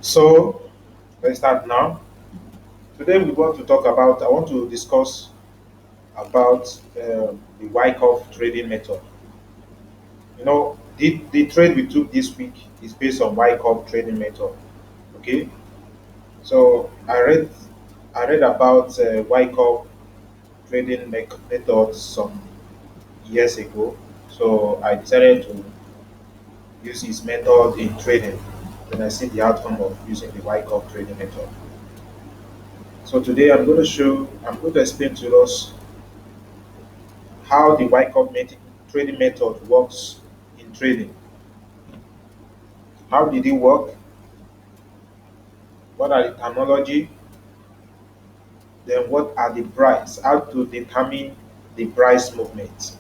So let's start now. Today I want to discuss about the Wyckoff trading method. The trade we took this week is based on Wyckoff trading method. Okay, so I read about Wyckoff method some years ago. So I decided to use his method in trading when I see the outcome of using the Wyckoff trading method. So today I'm going to explain to us how the trading method works in trading. How did it work? What are the terminology? Then what are the price? How to determine the price movement? So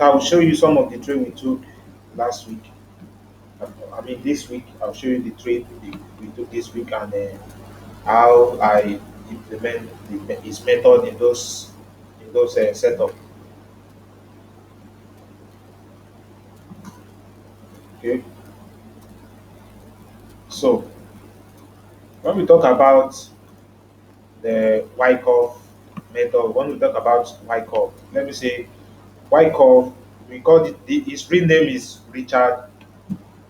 I will show you some of the trade we took last week. This week. I'll show you the trade we took this week and how I implement his method in those setup. Okay. So when we talk about the Wyckoff method. When we talk about Wyckoff, let me say Wyckoff, we call his real name is Richard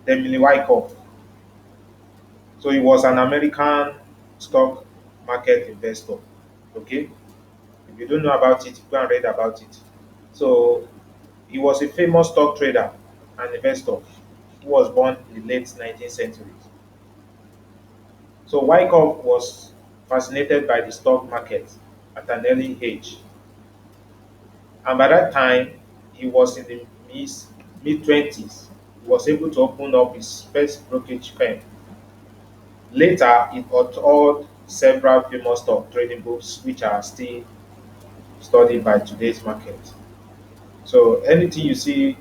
Emily Wyckoff. So he was an American stock market investor. Okay, if you don't know about it, go and read about it. So he was a famous stock trader and investor who was born in the late 19th century. So Wyckoff was fascinated by the stock market at an early age. And by that time, he was in the mid 20s. He was able to open up his first brokerage firm. Later, he authored several famous stock trading books, which are still studied by today's market. So, anything you see,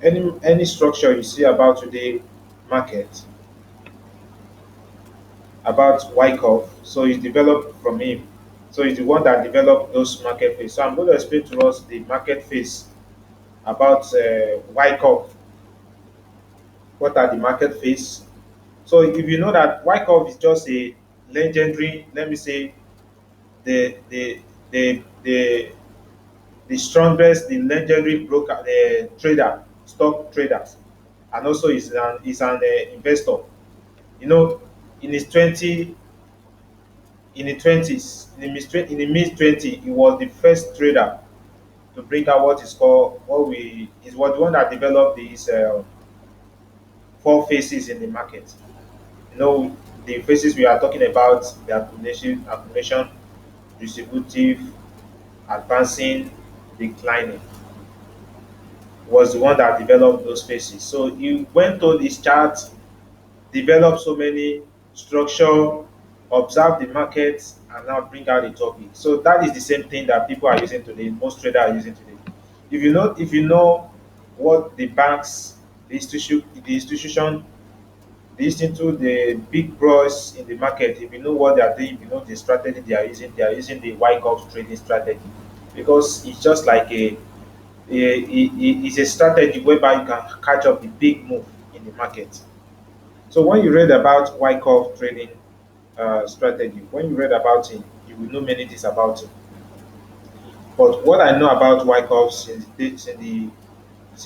any structure you see about today market, about Wyckoff, so it's developed from him. So, he's the one that developed those market phase. So, I'm going to explain to us the market phase about Wyckoff. What are the market phase? So if you know that Wyckoff is just a legendary, let me say the the the strongest, the legendary broker, the trader, stock traders, and also is an investor. You know, in his in the twenties, in the mid 20, he was the first trader to bring out what is called what we is what the one that developed these four phases in the market. You know, the phases we are talking about, the accumulation, distributive, advancing, declining, was the one that developed those phases. So he went on his chart, developed so many structure, observe the markets, and now bring out the topic. So that is the same thing that people are using today, most traders are using today. If you know what the banks, the institution listen to the big bros in the market. If you know what they are doing, if you know the strategy they are using the Wyckoff trading strategy because it's just like it's a strategy whereby you can catch up the big move in the market. So when you read about Wyckoff trading strategy, when you read about it, you will know many things about it. But what I know about Wyckoff since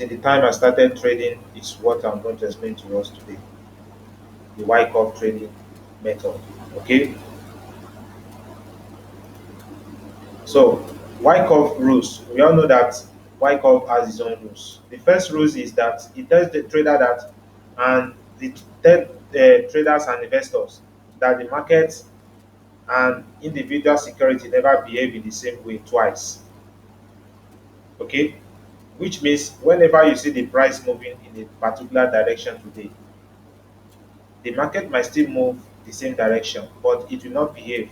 the time I started trading is what I'm going to explain to us today. The Wyckoff trading method. Okay, so Wyckoff rules. We all know that Wyckoff has his own rules. The first rules is that it tells the trader that, and the traders and investors that the market and individual security never behave in the same way twice. Okay, which means whenever you see the price moving in a particular direction today, the market might still move the same direction, but it will not behave.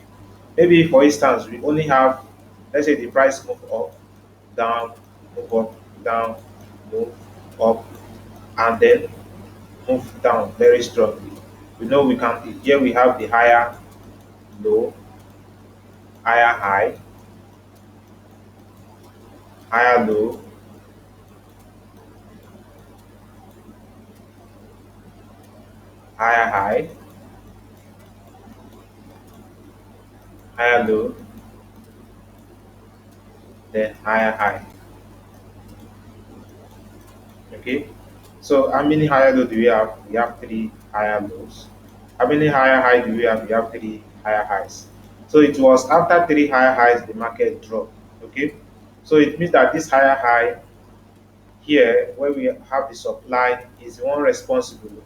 Maybe, for instance, we only have, let's say, the price move up, down, move up, down, move up, and then move down very strongly. We know we can, here we have the higher low, higher high, higher low, higher high. higher low, then higher high. Okay. So how many higher low do we have? We have three higher lows. How many higher high do we have? We have three higher highs. So it was after three higher highs the market dropped. Okay. So it means that this higher high here, where we have the supply, is the one responsible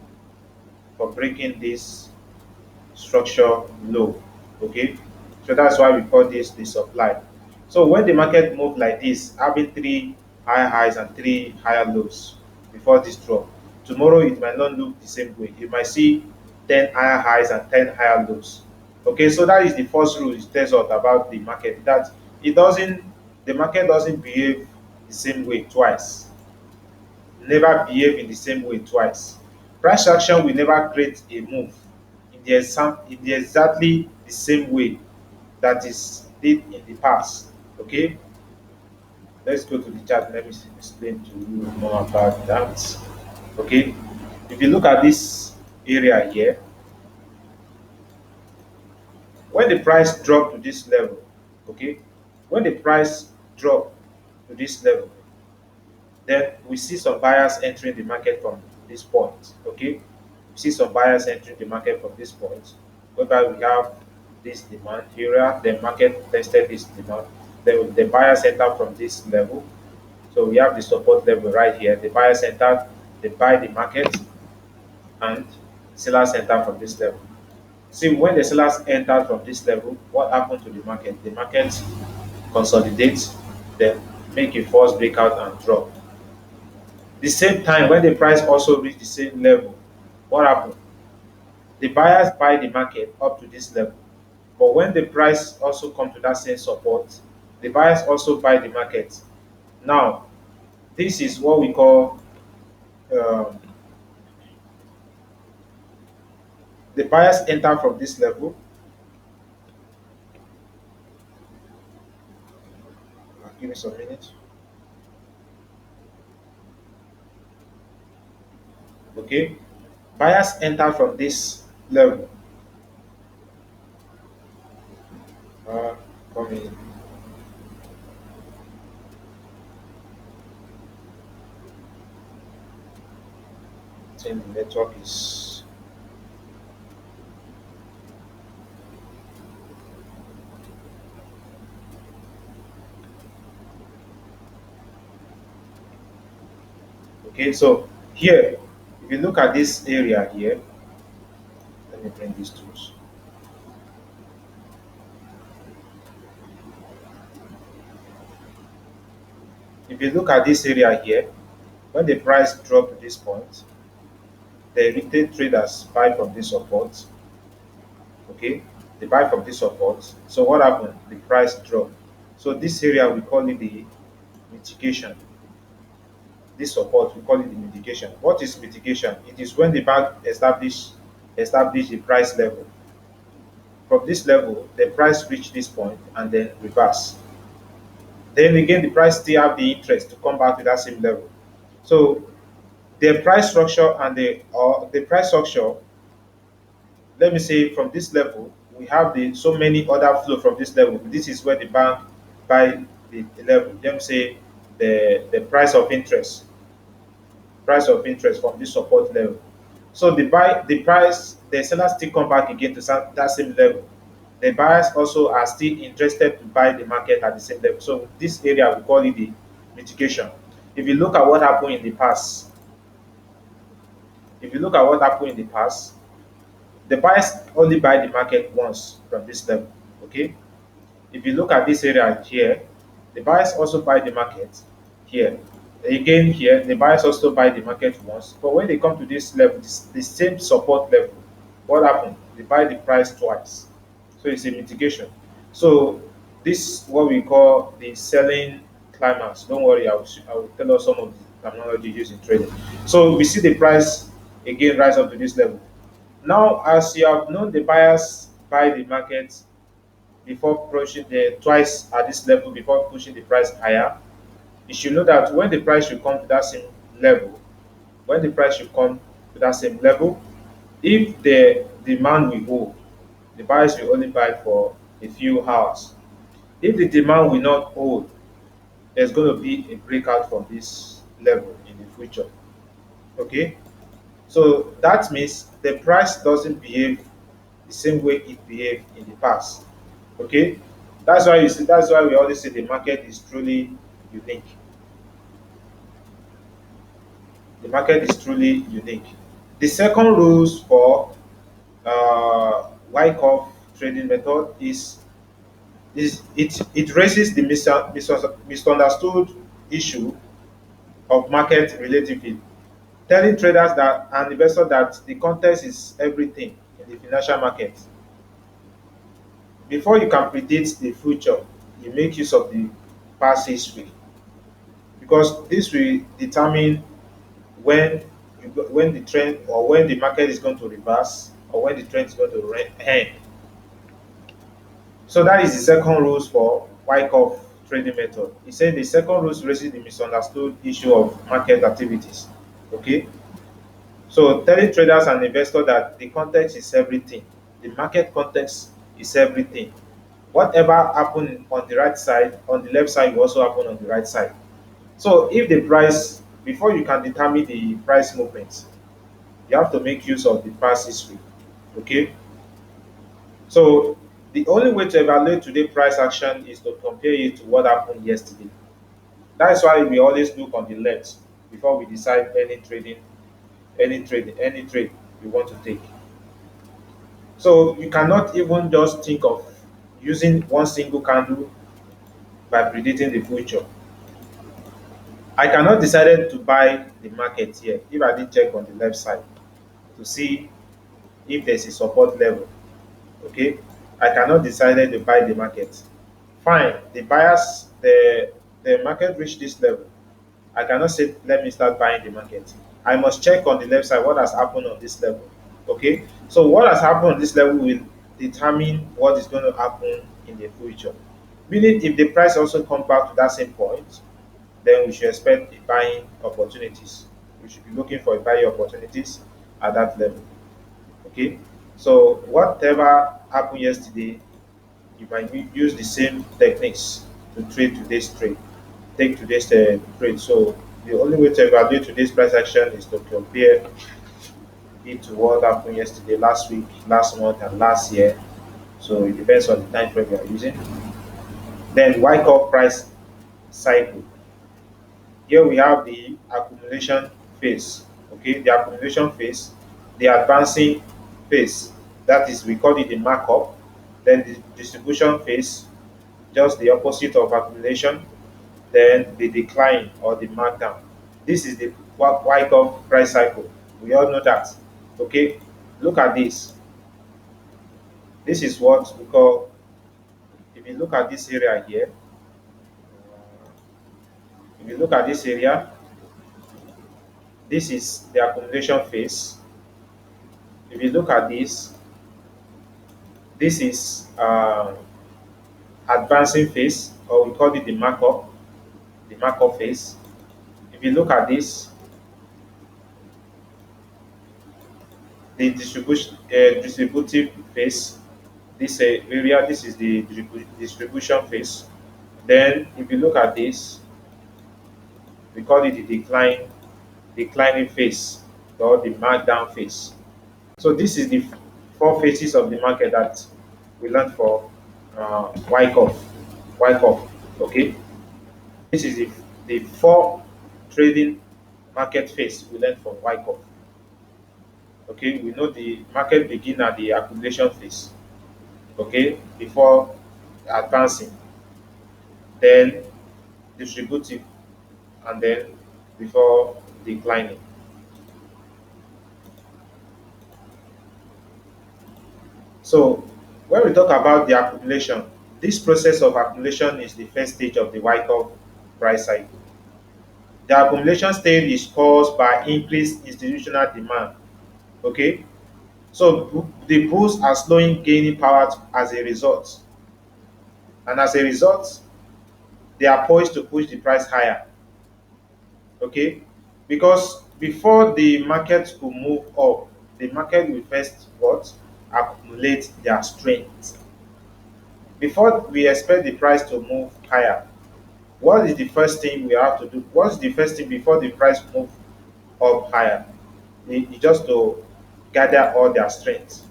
for breaking this structure low. Okay, so that's why we call this the supply. So when the market move like this, having three higher highs and three higher lows before this drop, tomorrow it might not look the same way. You might see 10 higher highs and 10 higher lows. Okay, so that is the first rule it tells us about the market, that it doesn't the market doesn't behave the same way twice, never behave in the same way twice. Price action will never create a move in the exactly the same way that is did in the past. Okay, let's go to the chart. Let me explain to you more about that. Okay, if you look at this area here, when the price drop to this level, okay, when the price drop to this level, then we see some buyers entering the market from this point. Okay, we see some buyers entering the market from this point, whereby we have this demand area. The market tested this demand. The buyers enter from this level. So we have the support level right here. The buyers enter, they buy the market, and sellers enter from this level. See, when the sellers enter from this level, what happened to the market? The market consolidates, then make a false breakout and drop. The same time, when the price also reach the same level, what happened? The buyers buy the market up to this level. But when the price also come to that same support, the buyers also buy the market. Now, this is what we call um, the buyers enter from this level. Give me some minutes. Okay, buyers enter from this level. Uh, Come in. I think the network is okay. So here, if you look at this area here, let me bring these tools. If you look at this area here, when the price drop to this point, the retail traders buy from this support. Okay, they buy from this support. So what happened? The price drop. So this area we call it the mitigation. This support we call it the mitigation. What is mitigation? It is when the bank establish a price level. From this level, the price reach this point and then reverse. Then again, the price still have the interest to come back to that same level. So the price structure and the price structure, let me say from this level, we have the so many other flow from this level. This is where the bank buy the level. Let me say the price of interest from this support level. So the price, the sellers still come back again to that same level. The buyers also are still interested to buy the market at the same level. So this area we call it the mitigation. If you look at what happened in the past, if you look at what happened in the past, the buyers only buy the market once from this level. Okay. If you look at this area here, the buyers also buy the market here. Again here, the buyers also buy the market once. But when they come to this level, the same support level, what happened? They buy the price twice. So it's a mitigation. So this is what we call the selling climax. Don't worry, I will tell us some of the terminology used in trading. So we see the price again rise up to this level. Now, as you have known, the buyers buy the market before pushing the twice at this level before pushing the price higher. You should know that when the price should come to that same level, when the price should come to that same level, if the demand will hold, the buyers will only buy for a few hours. If the demand will not hold, there's going to be a breakout from this level in the future. Okay, so that means the price doesn't behave the same way it behaved in the past. Okay, that's why you see. That's why we always say the market is truly unique. The market is truly unique. The second rules for Wyckoff trading method is it raises the misunderstood issue of market relativity, telling traders that and investors that the context is everything in the financial market. Before you can predict the future, you make use of the past history because this will determine when when the trend or when the market is going to reverse or when the trend is going to end. So that is the second rules for Wyckoff trading method. He said the second rules raises the misunderstood issue of market activities. Okay, so telling traders and investors that the context is everything, the market context is everything. Whatever happened on the right side, on the left side will also happen on the right side. So if the price, before you can determine the price movement, you have to make use of the past history. Okay, so the only way to evaluate today's price action is to compare it to what happened yesterday. That's why we always look on the left before we decide any trade we want to take. So you cannot even just think of using one single candle by predicting the future. I cannot decide to buy the market here if I didn't check on the left side to see if there's a support level. Okay, I cannot decide to buy the market. Fine, the market reached this level. I cannot say let me start buying the market. I must check on the left side what has happened on this level. Okay, so what has happened on this level will determine what is going to happen in the future. Meaning, if the price also comes back to that same point, then we should expect the buying opportunities. We should be looking for buying opportunities at that level. Okay, so whatever happened yesterday, you might use the same techniques to trade today's trade, take today's trade. So the only way to evaluate today's price action is to compare it to what happened yesterday, last week, last month, and last year. So it depends on the time frame you are using. Then Wyckoff price cycle. Here we have the accumulation phase. Okay, the accumulation phase, the advancing phase. That is, we call it the markup. Then the distribution phase, just the opposite of accumulation. Then the decline or the markdown. This is the Wyckoff price cycle. We all know that. Okay, look at this. This is what we call, if you look at this area here, if you look at this area, this is the accumulation phase. If you look at this is advancing phase, or we call it the markup phase. If you look at this, the distributive phase, this area, this is the distribution phase. Then, if you look at this, we call it the declining phase or the markdown phase. So this is the four phases of the market that we learned for Wyckoff. Wyckoff, okay. This is the four trading market phase we learned from Wyckoff. Okay, we know the market begin at the accumulation phase. Okay, before advancing, then distributive, and then before declining. So when we talk about the accumulation, this process of accumulation is the first stage of the Wyckoff price cycle. The accumulation stage is caused by increased institutional demand. Okay, so the bulls are slowing gaining power as a result, and as a result, they are poised to push the price higher. Okay, because before the market could move up, the market will first what accumulate their strength. Before we expect the price to move higher, what is the first thing we have to do? What's the first thing before the price move up higher? It just to gather all their strength.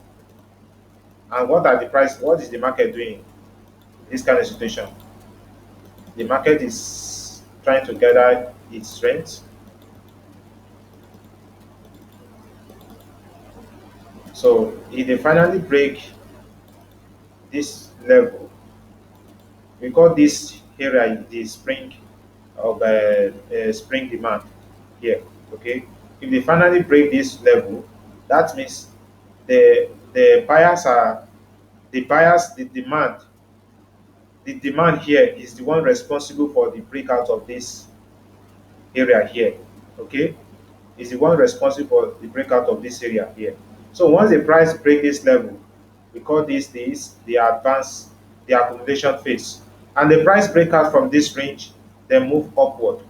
And what are the price? What is the market doing in this kind of situation? The market is trying to gather its strength. So if they finally break this level, we call this area the spring of spring demand here. Okay, if they finally break this level, that means the buyers are the buyers the demand here is the one responsible for the breakout of this area here. Okay, is the one responsible for the breakout of this area here. So once the price break this level, we call this the advance, the accumulation phase. And the price breakout from this range, then move upward.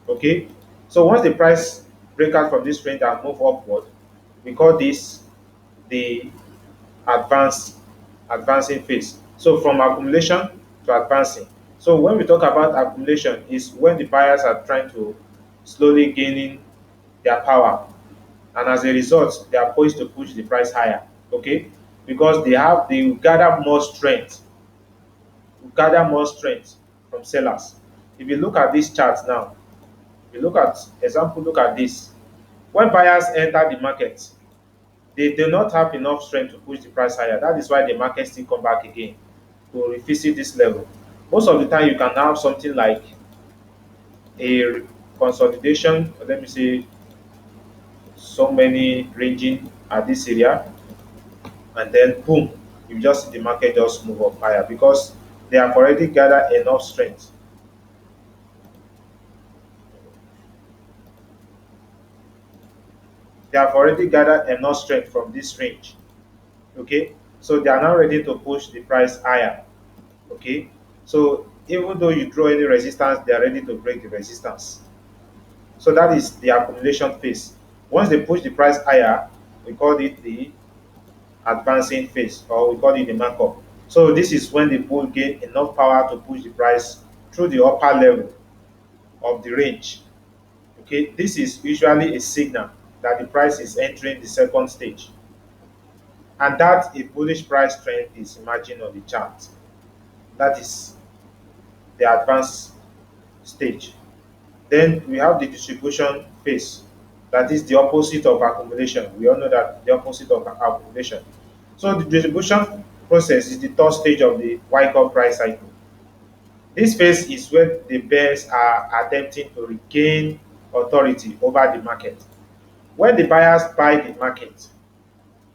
Okay. So once the price break out from this range and move upward, we call this the advance advancing phase. So from accumulation to advancing. So when we talk about accumulation, is when the buyers are trying to slowly gaining their power, and as a result they are poised to push the price higher. Okay, because they will gather more strength from sellers. If you look at this chart now, you look at example, look at this. When buyers enter the market, they do not have enough strength to push the price higher. That is why the market still come back again to revisit this level. Most of the time you can have something like a consolidation, let me say so many ranging at this area, and then boom, you just see the market just move up higher because they have already gathered enough strength. They have already gathered enough strength from this range. Okay, so they are now ready to push the price higher. Okay, so even though you draw any resistance, they are ready to break the resistance. So that is the accumulation phase. Once they push the price higher, we call it the advancing phase, or we call it the markup. So this is when the bull gain enough power to push the price through the upper level of the range. Okay, this is usually a signal that the price is entering the second stage, and that a bullish price trend is emerging on the chart. That is the advanced stage. Then we have the distribution phase. That is the opposite of accumulation. We all know that the opposite of accumulation. So the distribution process is the third stage of the Wyckoff price cycle. This phase is where the bears are attempting to regain authority over the market. When the buyers buy the market,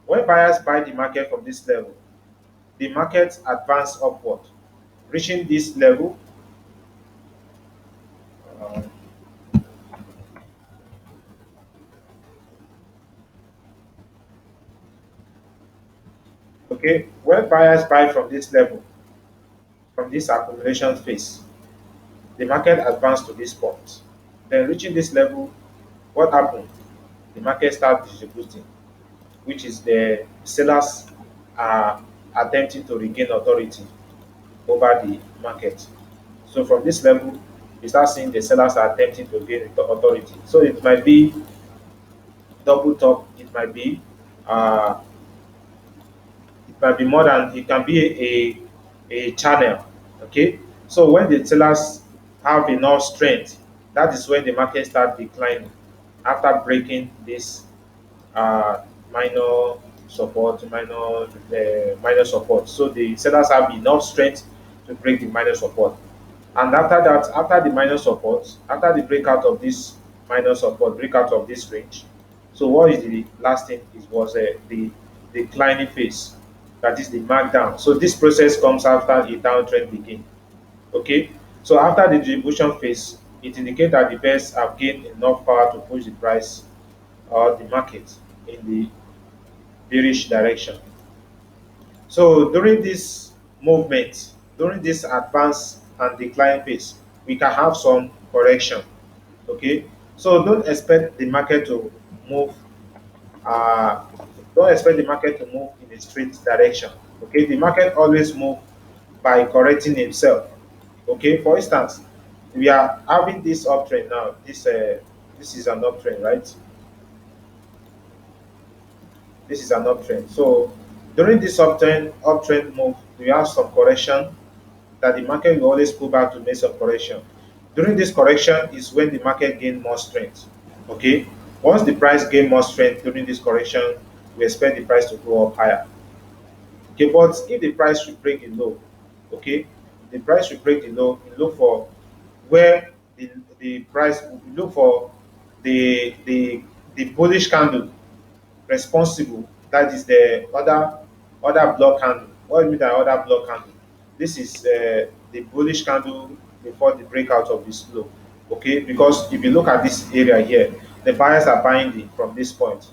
when buyers buy the market from this level, the market advance upward, reaching this level. uh, okay, when buyers buy from this level, from this accumulation phase, the market advanced to this point. Then reaching this level, what happened? The market start distributing, which is the sellers are attempting to regain authority over the market. So from this level, you start seeing the sellers are attempting to gain authority. So it might be double top, uh, it might be more than, it can be a channel. Okay, so when the sellers have enough strength, that is when the market start declining after breaking this uh, minor minor support. So the sellers have enough strength to break the minor support. And after that, after the minor support, after the breakout of this minor support, breakout of this range, so what is the last thing? It was the declining phase, that is the markdown. So this process comes after a downtrend begin. Okay, so after the distribution phase, it indicates that the bears have gained enough power to push the price or the market in the bearish direction. So during this movement, during this advance and decline phase, we can have some correction. Okay, so the market to move. Uh, don't expect the market to move in a straight direction. Okay, the market always move by correcting himself. Okay, for instance, we are having this uptrend now. This is an uptrend, right? This is an uptrend. So during this uptrend move, we have some correction that the market will always pull back to make some correction. During this correction is when the market gain more strength. Okay, once the price gain more strength during this correction, we expect the price to go up higher. Okay, but if the price should break the low, okay, the price should break the low. You look for where the price. You look for the bullish candle responsible. That is the other block candle. What do you mean by other block candle? This is the bullish candle before the breakout of this low. Okay, because if you look at this area here, the buyers are buying from this point.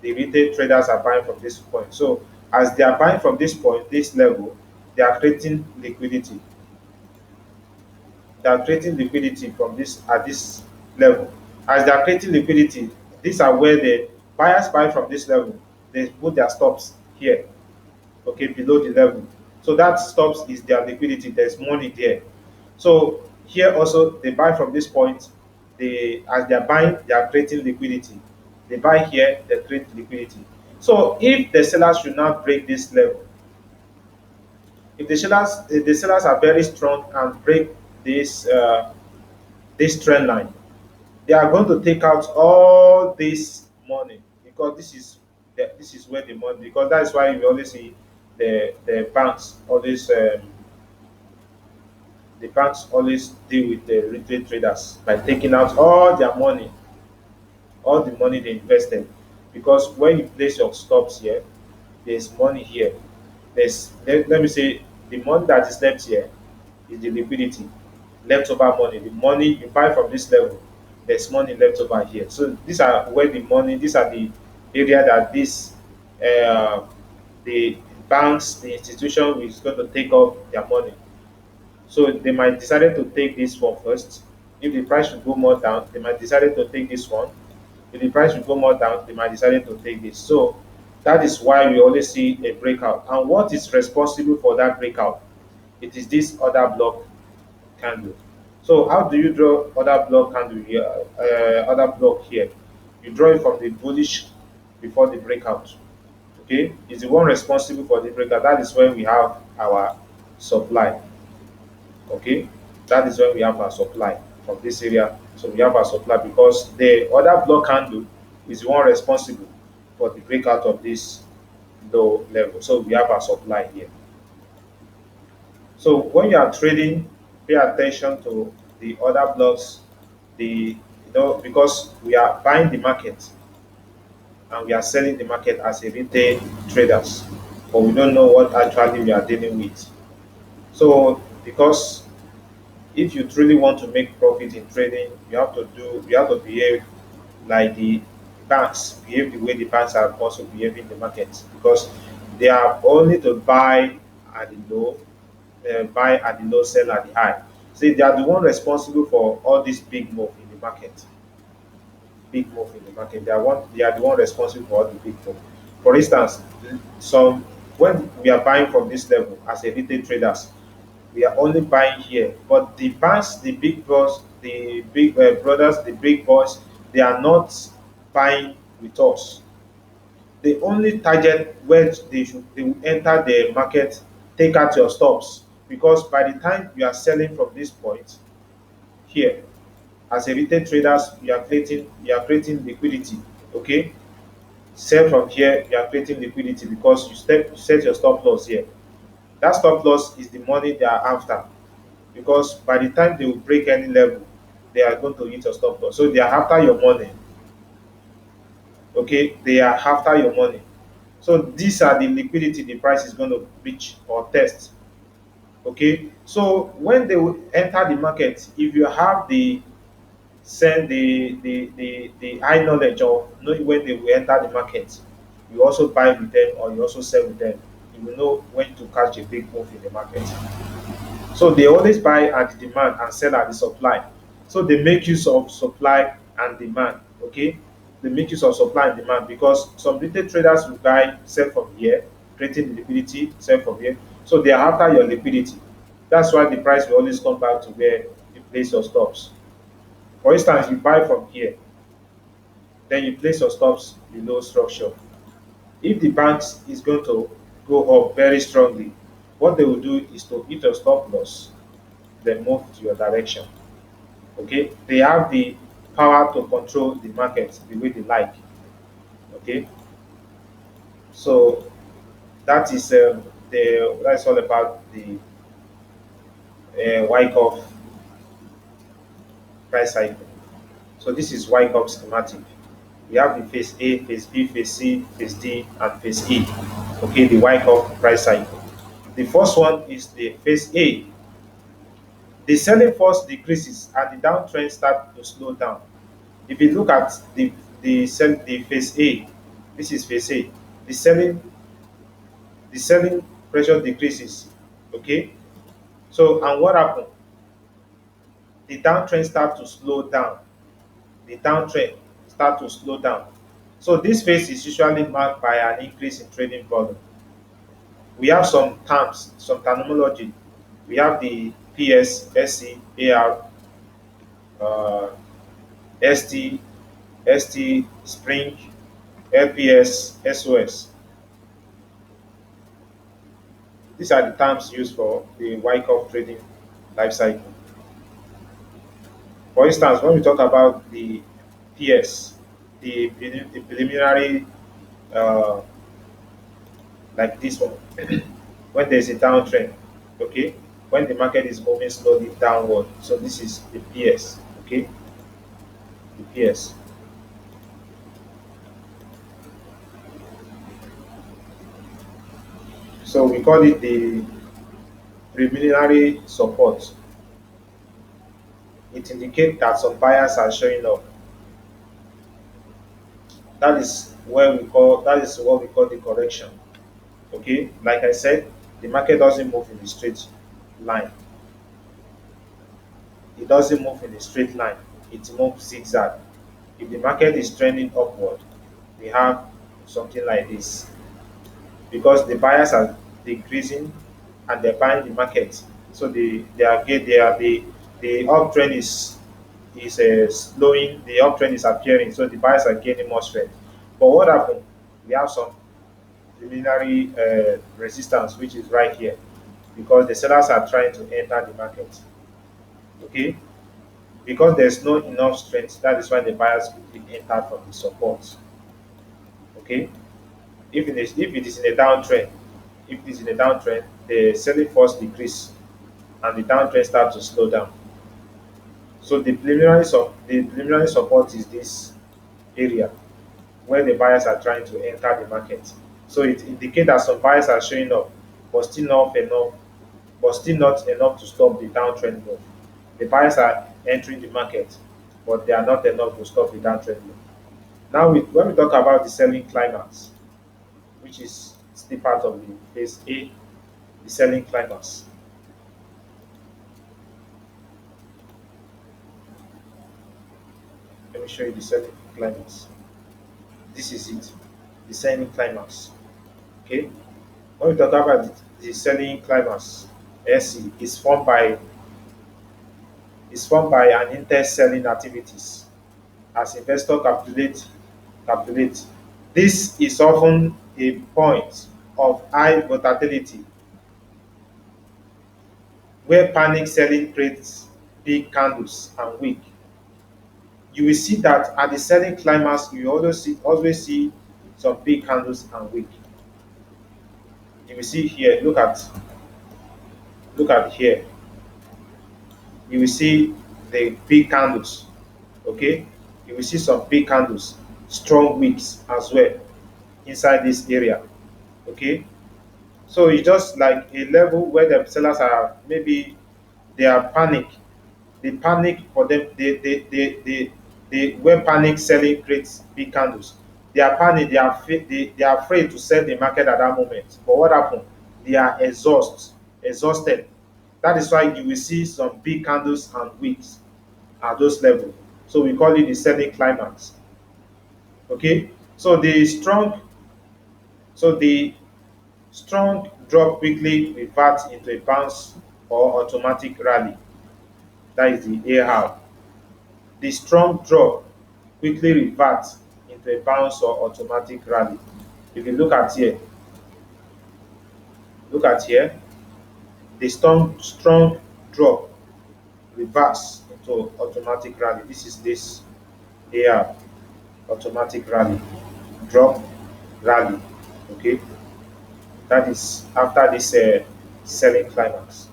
The retail traders are buying from this point. So as they are buying from this point, this level, they are creating liquidity. They are creating liquidity from this at this level. As they are creating liquidity, these are where the buyers buy from this level. They put their stops here, okay, below the level. So that stops is their liquidity. There's money there. So here also they buy from this point. They as they are buying, they are creating liquidity. They buy here, they create liquidity. So if the sellers should not break this level, if the sellers are very strong and break this this trend line, they are going to take out all this money because this is where the money, because that is why we always see the banks always the banks always deal with the retail traders by taking out all the money they invested, because when you place your stops here, there's money here. Let me say the money that is left here is the liquidity, leftover money. The money you buy from this level, there's money left over here. So these are where the money, these are the area that uh, the banks, the institution is going to take off their money. So they might decided to take this one first. If the price should go more down, they might decided to take this one. If the price should go more down, they might decided to take this. So that is why we always see a breakout. And what is responsible for that breakout? It is this other block candle. So how do you draw other block candle here? Other block here. You draw it from the bullish before the breakout. Okay, it's the one responsible for the breakout. That is when we have our supply. Okay, that is when we have our supply from this area. So we have our supply because the other block candle is the one responsible for the breakout of this low level. So we have our supply here. So when you are trading, pay attention to the other blocks, because we are buying the market and we are selling the market as a retail traders, but we don't know what actually we are dealing with. So because if you truly want to make profit in trading, you have to behave like the banks, behave the way the banks are also behaving in the market, because they are only to buy at the low, buy at the low, sell at the high. See, they are the one responsible for all this big move in the market. Big move in the market. They are the one responsible for all the big move. For instance, some when we are buying from this level as a retail traders, we are only buying here. But the banks, the big boss, the big brothers, the big boys, they are not buying with us. They only target where they will enter the market, take out your stops. Because by the time you are selling from this point here, as a retail traders, you are creating liquidity. Okay, sell from here, you are creating liquidity because you set your stop loss here. That stop loss is the money they are after, because by the time they will break any level, they are going to hit your stop loss. So they are after your money. Okay, they are after your money. So these are the liquidity the price is going to reach or test. Okay, so when they will enter the market, if you have the high knowledge of knowing when they will enter the market, you also buy with them or you also sell with them. You will know when to catch a big move in the market. So they always buy at the demand and sell at the supply. So they make use of supply and demand. Okay, they make use of supply and demand because some retail traders will buy, sell from here, creating the liquidity, sell from here. So they are after your liquidity. That's why the price will always come back to where you place your stops. For instance, you buy from here, then you place your stops below structure. If the banks is going to go up very strongly, what they will do is to hit your stop loss, then move to your direction. Okay, they have the power to control the market the way they like. Okay, so that is that's all about the Wyckoff price cycle. So this is Wyckoff schematic. We have the phase A, phase B, phase C, phase D, and phase E. Okay, the Wyckoff price cycle. The first one is the phase A. The selling force decreases and the downtrend starts to slow down. If you look at the phase A, this is phase A. The selling the selling pressure decreases. Okay, so and what happened? The downtrend start to slow down. The downtrend start to slow down. So this phase is usually marked by an increase in trading volume. We have some terms, some terminology. We have the PS, SC, AR, uh, ST, ST, Spring, LPS, SOS. These are the terms used for the Wyckoff trading life cycle. For instance, when we talk about the PS, the preliminary, uh, like this one, when there's a downtrend, okay, when the market is moving slowly downward. So this is the PS, okay, the PS. So we call it the preliminary support. It indicates that some buyers are showing up. That is what we call the correction. Okay, like I said, the market doesn't move in a straight line. It doesn't move in a straight line. It moves zigzag. If the market is trending upward, we have something like this because the buyers are decreasing and they're buying the market. So the uptrend is slowing. The uptrend is appearing. So the buyers are gaining more strength. But what happened? We have some preliminary resistance, which is right here, because the sellers are trying to enter the market. Okay, because there's no enough strength, that is why the buyers quickly enter from the support. Okay, if it is in a downtrend, if it is in a downtrend, the selling force decrease and the downtrend starts to slow down. So the preliminary support is this area where the buyers are trying to enter the market. So it indicates that some buyers are showing up, but still not enough to stop the downtrend move. The buyers are entering the market, but they are not enough to stop the downtrend move. Now, when we talk about the selling climax, which is still part of the phase A, the selling climax. Let me show you the selling climax. This is it, the selling climax. Okay. When we talk about the selling climax, SE is formed by an intense selling activities as investor calculate. This is often a point of high volatility where panic selling creates big candles and wick. You will see that at the selling climax, you always see some big candles and wick. You will see here, look at here. You will see the big candles. Okay, you will see some big candles, strong wicks as well inside this area. Okay, so it's just like a level where the sellers are, maybe they are panic. They panic for them. When panic selling creates big candles, they are panic. They are afraid to sell the market at that moment. But what happened? They are exhausted. That is why you will see some big candles and wicks at those levels. So we call it the selling climax. Okay. So the strong, so the Strong drop quickly reverts into a bounce or automatic rally. That is the AR. The strong drop quickly reverts into a bounce or automatic rally. If you look at here, the strong drop reverse into automatic rally. This is this AR, automatic rally, drop, rally. Okay, that is after this selling climax.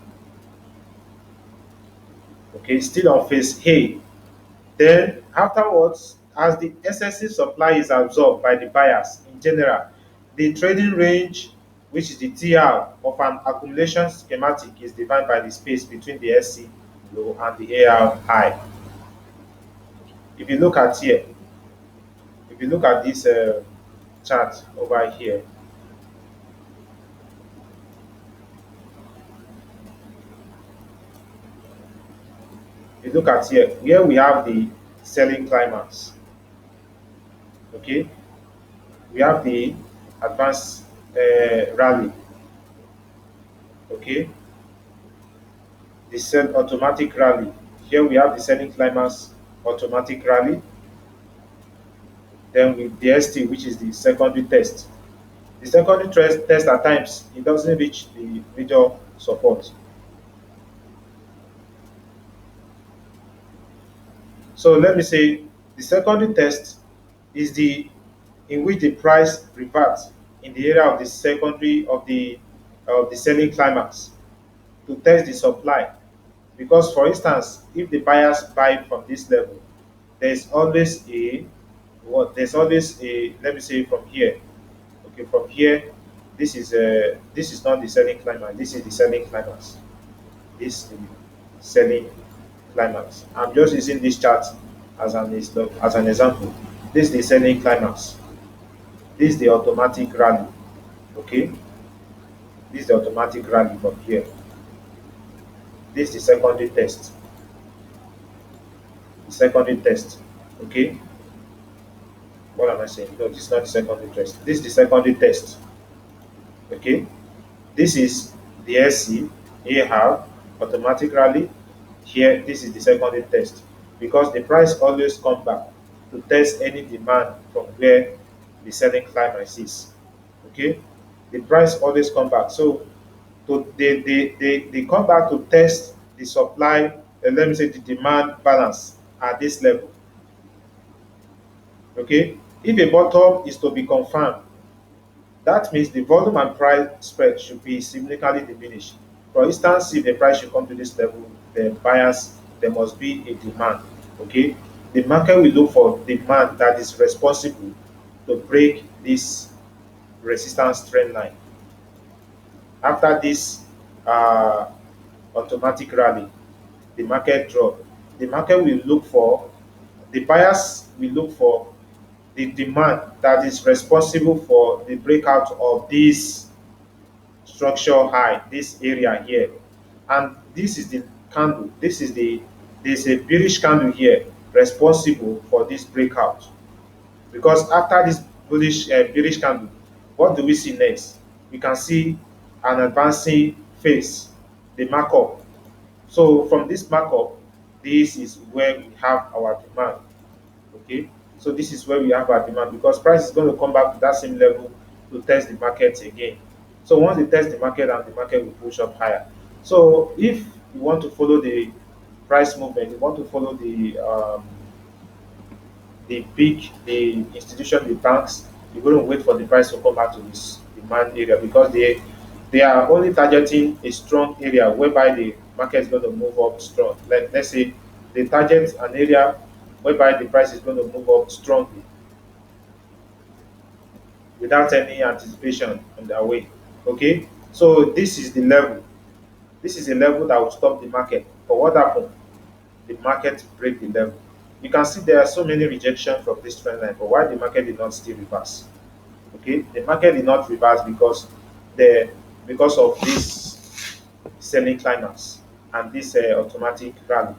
Okay, still on phase A. Then afterwards, as the excessive supply is absorbed by the buyers in general, the trading range, which is the TR of an accumulation schematic, is defined by the space between the SC low and the AR high. If you look at here, if you look at this chart over here, if you look at here we have the selling climax. Okay, we have the advanced rally. Okay, the sell automatic rally. Here we have the selling climax automatic rally. Then with the ST, which is the secondary test. The secondary test at times it doesn't reach the major support. So let me say the secondary test is the in which the price reverts in the area of the secondary of the selling climax to test the supply. Because for instance, if the buyers buy from this level, there's always a there's always a, let me say from here. Okay, from here, this is not the selling climax. This is the selling climax. This is the selling climax. I'm just using this chart as an example. This is the selling climax. This is the automatic rally. Okay, this is the automatic rally from here. This is the secondary test. The secondary test. Okay, what am I saying? No, this is not the secondary test. This is the secondary test. Okay, this is the SC, AR, automatic rally. Here, this is the secondary test because the price always come back to test any demand from where the selling climax is. Okay, the price always come back. So they come back to test the supply, and let me say the demand balance at this level. Okay, if a bottom is to be confirmed, that means the volume and price spread should be significantly diminished. For instance, if the price should come to this level, the buyers, there must be a demand. Okay, the market will look for demand that is responsible to break this resistance trend line. After this automatic rally, the market drop. The market will look for, the buyers will look for the demand that is responsible for the breakout of this structure high, this area here. And this is the candle. There's a bearish candle here responsible for this breakout. Because after this bearish candle, what do we see next? We can see an advancing phase, the markup. So from this markup, this is where we have our demand. Okay, so this is where we have our demand because price is going to come back to that same level to test the market again. So once they test the market and the market will push up higher. So if you want to follow the price movement, you want to follow the institution, the banks, you're going to wait for the price to come back to this demand area because they are only targeting a strong area whereby the market is going to move up strong. Like let's say they target an area whereby the price is going to move up strongly without any anticipation on their way. Okay, so this is the level. This is a level that will stop the market. But what happened? The market break the level. You can see there are so many rejections from this trend line, but why the market did not still reverse? Okay, the market did not reverse because of this selling climax and this automatic rally.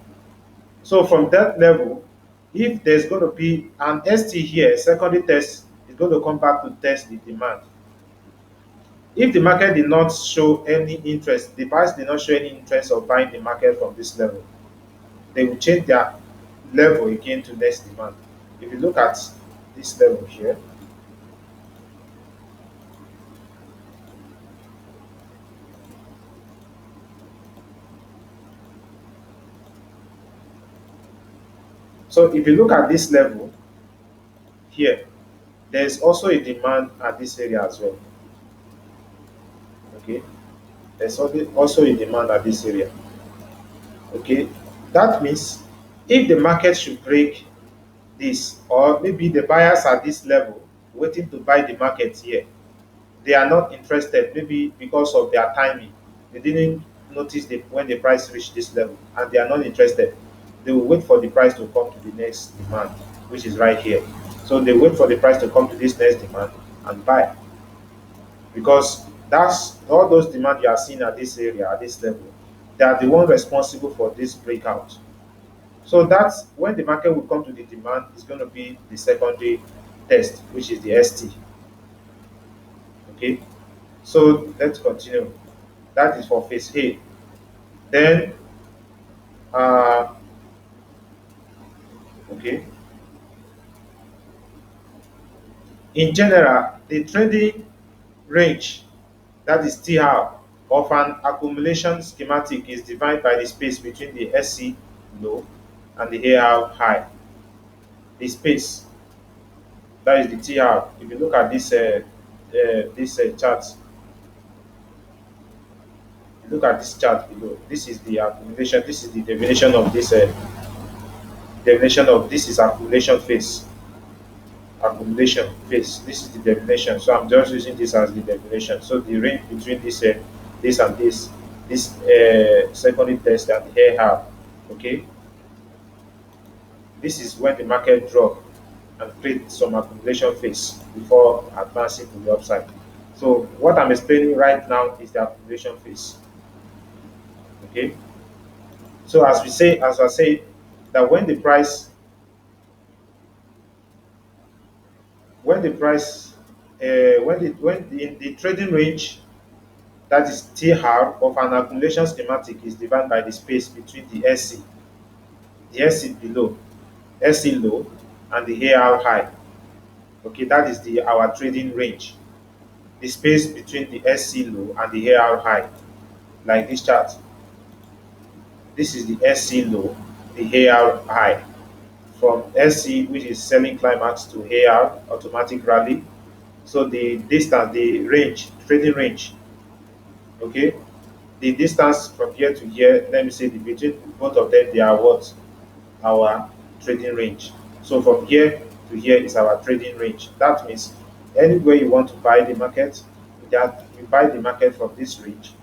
So from that level, if there's going to be an ST here, secondary test is going to come back to test the demand. If the market did not show any interest, the buyers did not show any interest of buying the market from this level, they will change their level again to next demand. If you look at this level here, so if you look at this level here, there's also a demand at this area as well. Okay, there's also a demand at this area. Okay, that means if the market should break this, or maybe the buyers at this level waiting to buy the market here, they are not interested, maybe because of their timing. They didn't notice when the price reached this level and they are not interested. They will wait for the price to come to the next demand, which is right here. So they wait for the price to come to this next demand and buy, because that's all those demand you are seeing at this area, at this level. They are the one responsible for this breakout. So that's when the market will come to the demand, is going to be the secondary test, which is the ST. Okay, so let's continue. That is for phase A. Then, uh, okay, in general, the trading range, that is TR, of an accumulation schematic is defined by the space between the SC low and the AR high. The space, that is the TR. If you look at this chart, look at this chart below. This is the accumulation. This is the definition of this. Definition of this is accumulation phase. Accumulation phase. This is the definition. So I'm just using this as the definition. So the range between this and this secondary test and here have. Okay. This is when the market drop and create some accumulation phase before advancing to the upside. So what I'm explaining right now is the accumulation phase. Okay. So as I say, that when the price, when the trading range, that is TR of an accumulation schematic, is divided by the space between the SC below, SC low, and the AR high. Okay, that is the our trading range. The space between the SC low and the AR high, like this chart. This is the SC low, the AR high. From SC, which is selling climax, to AR, automatic rally. So the distance, the range, trading range, okay, the distance from here to here, let me say the between both of them, they are what? Our trading range. So from here to here is our trading range. That means anywhere you want to buy the market, that you buy the market from this range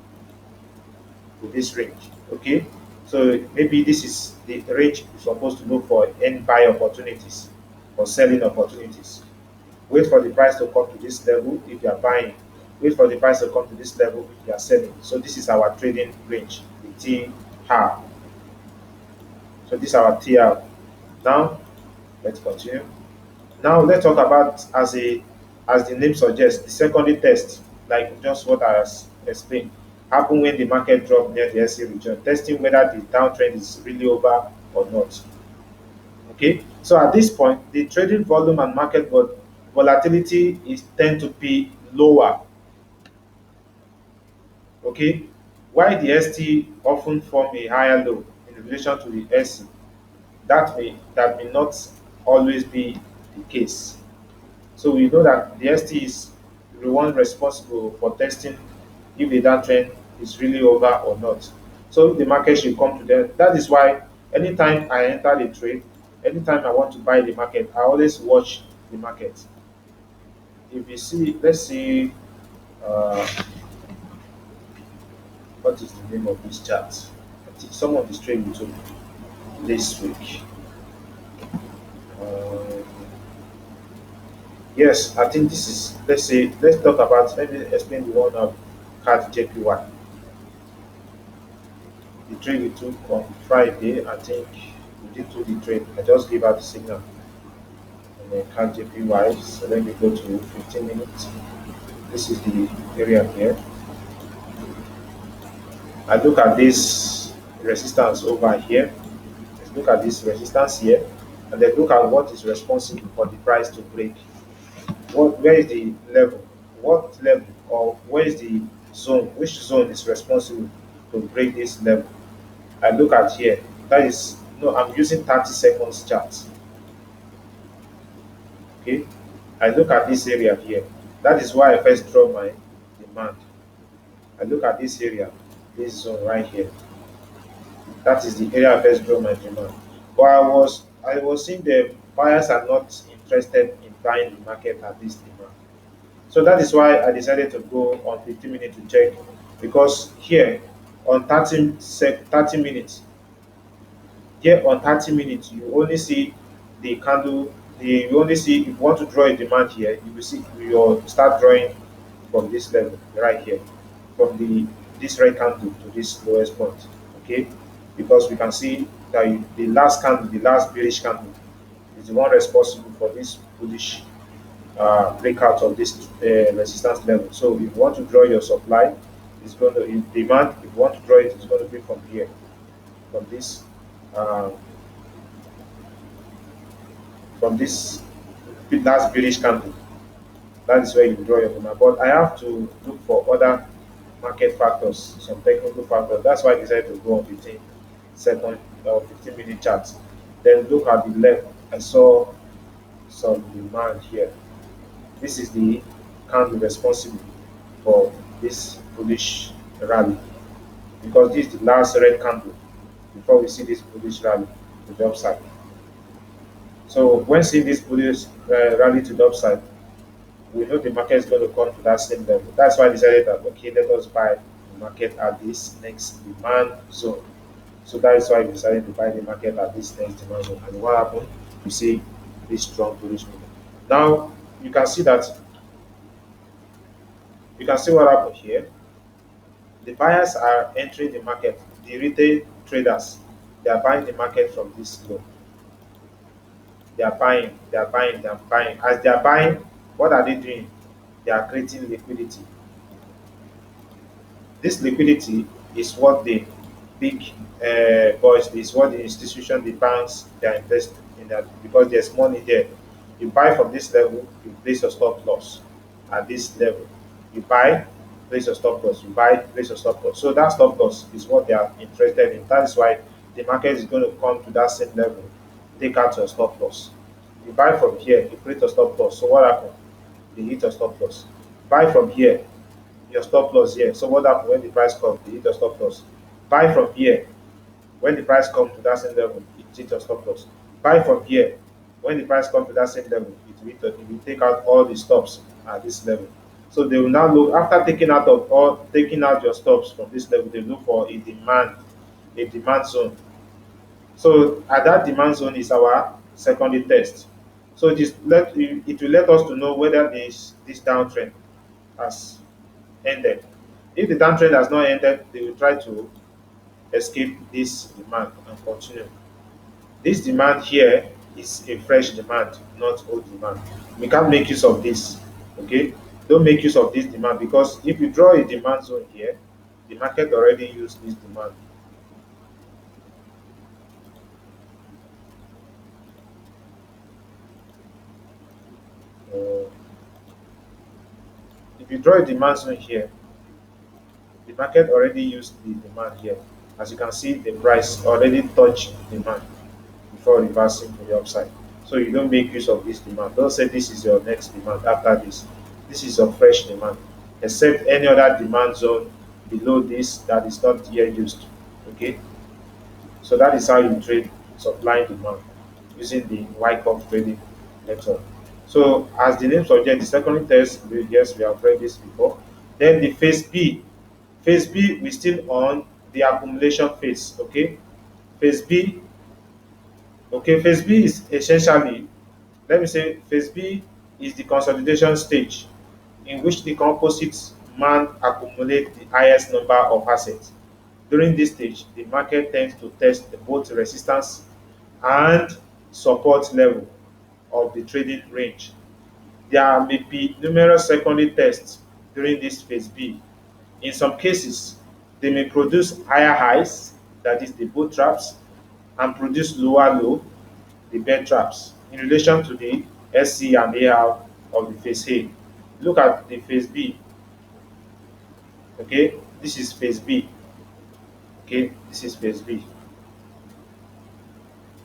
to this range. Okay, so maybe this is the range you're supposed to look for any buy opportunities or selling opportunities. Wait for the price to come to this level if you are buying. Wait for the price to come to this level if you are selling. So this is our trading range, the TR. So this is our TR. Now let's continue. Now let's talk about, as the name suggests, the secondary test, like just what I explained, happen when the market drop near the SC region, testing whether the downtrend is really over or not. Okay, so at this point, the trading volume and market volatility is tend to be lower. Okay, why the ST often form a higher low in relation to the SC, that may not always be the case. So we know that the ST is the one responsible for testing if the downtrend is really over or not. So if the market should come to them, that is why anytime I enter the trade, anytime I want to buy the market, I always watch the market. If you see, let's see, uh, what is the name of this chart? I think some of the trade we took this week. Uh, yes, I think this is, let's talk about, let me explain the one of card JPY. The trade we took on Friday, I think we did do the trade. I just gave out the signal and then card JPY. So let me go to 15 minutes. This is the area here. I look at this resistance over here. Let's look at this resistance here, and then look at what is responsible for the price to break. Where is the level? What level, or where is the zone? Which zone is responsible to break this level? I look at here. That is no. I'm using 30 seconds chart. Okay. I look at this area here. That is why I first draw my demand. I look at this area, this zone right here. That is the area I first draw my demand. But I was seeing the buyers are not interested in buying the market at this demand. So that is why I decided to go on 15 minutes to check, because here on 30 minutes, here on 30 minutes, you only see the candle. You only see, if you want to draw a demand here, you will see, you will start drawing from this level right here, from this red candle to this lowest point. Okay, because we can see that the last candle, the last bearish candle, is the one responsible for this bullish breakout of this resistance level. So if you want to draw your supply, it's going to, in demand, if you want to draw it, it's going to be from here, from this uh, from this last bearish candle. That is where you draw your demand. But I have to look for other market factors, some technical factors. That's why I decided to go on 15-second or 15-minute charts. Then look at the left. I saw some demand here. This is the candle responsible for this bullish rally, because this is the last red candle before we see this bullish rally to the upside. So when seeing this bullish rally to the upside, we know the market is going to come to that same level. That's why I decided that, okay, let us buy the market at this next demand zone. So that is why I decided to buy the market at this next demand zone. And what happened? You see this strong bullish movement. Now you can see that, you can see what happened here. The buyers are entering the market. The retail traders, they are buying the market from this low. They are buying, they are buying, they are buying. As they are buying, what are they doing? They are creating liquidity. This liquidity is what the big boys, is what the institution, the banks, they are investing in that, because there's money there. You buy from this level, you place your stop loss at this level. You buy, place your stop loss. You buy, place your stop loss. So that stop loss is what they are interested in. That is why the market is going to come to that same level. Take out your stop loss. You buy from here, you create a stop loss. So what happens? They hit your stop loss. Buy from here, your stop loss here. So what happens when the price comes? They hit your stop loss. Buy from here. When the price comes to that same level, it hit your stop loss. Buy from here. When the price comes to that same level, it will take out all the stops at this level. So they will now look, after taking out your stops from this level, they look for a demand zone. So at that demand zone is our secondary test. So it will let us to know whether this downtrend has ended. If the downtrend has not ended, they will try to escape this demand and continue. This demand here is a fresh demand, not old demand. We can't make use of this. Okay, don't make use of this demand, because if you draw a demand zone here, the market already used this demand. Uh, if you draw a demand zone here, the market already used the demand here. As you can see, the price already touched demand before reversing to the upside. So you don't make use of this demand. Don't say this is your next demand after this. This is your fresh demand, except any other demand zone below this that is not yet used. Okay, so that is how you trade supply and demand using the Wyckoff trading method. So as the name suggests, the secondary test, yes, we have read this before. Then the phase B. Phase B, we still on the accumulation phase. Okay, phase B. Okay, phase B is essentially, let me say, phase B is the consolidation stage in which the composite man accumulate the highest number of assets. During this stage, the market tends to test both resistance and support level of the trading range. There may be numerous secondary tests during this phase B. In some cases, they may produce higher highs, that is the bull traps, and produce lower low, the bear traps, in relation to the SC and AR of the phase A. Look at the phase B. Okay, this is phase B. Okay, this is phase B.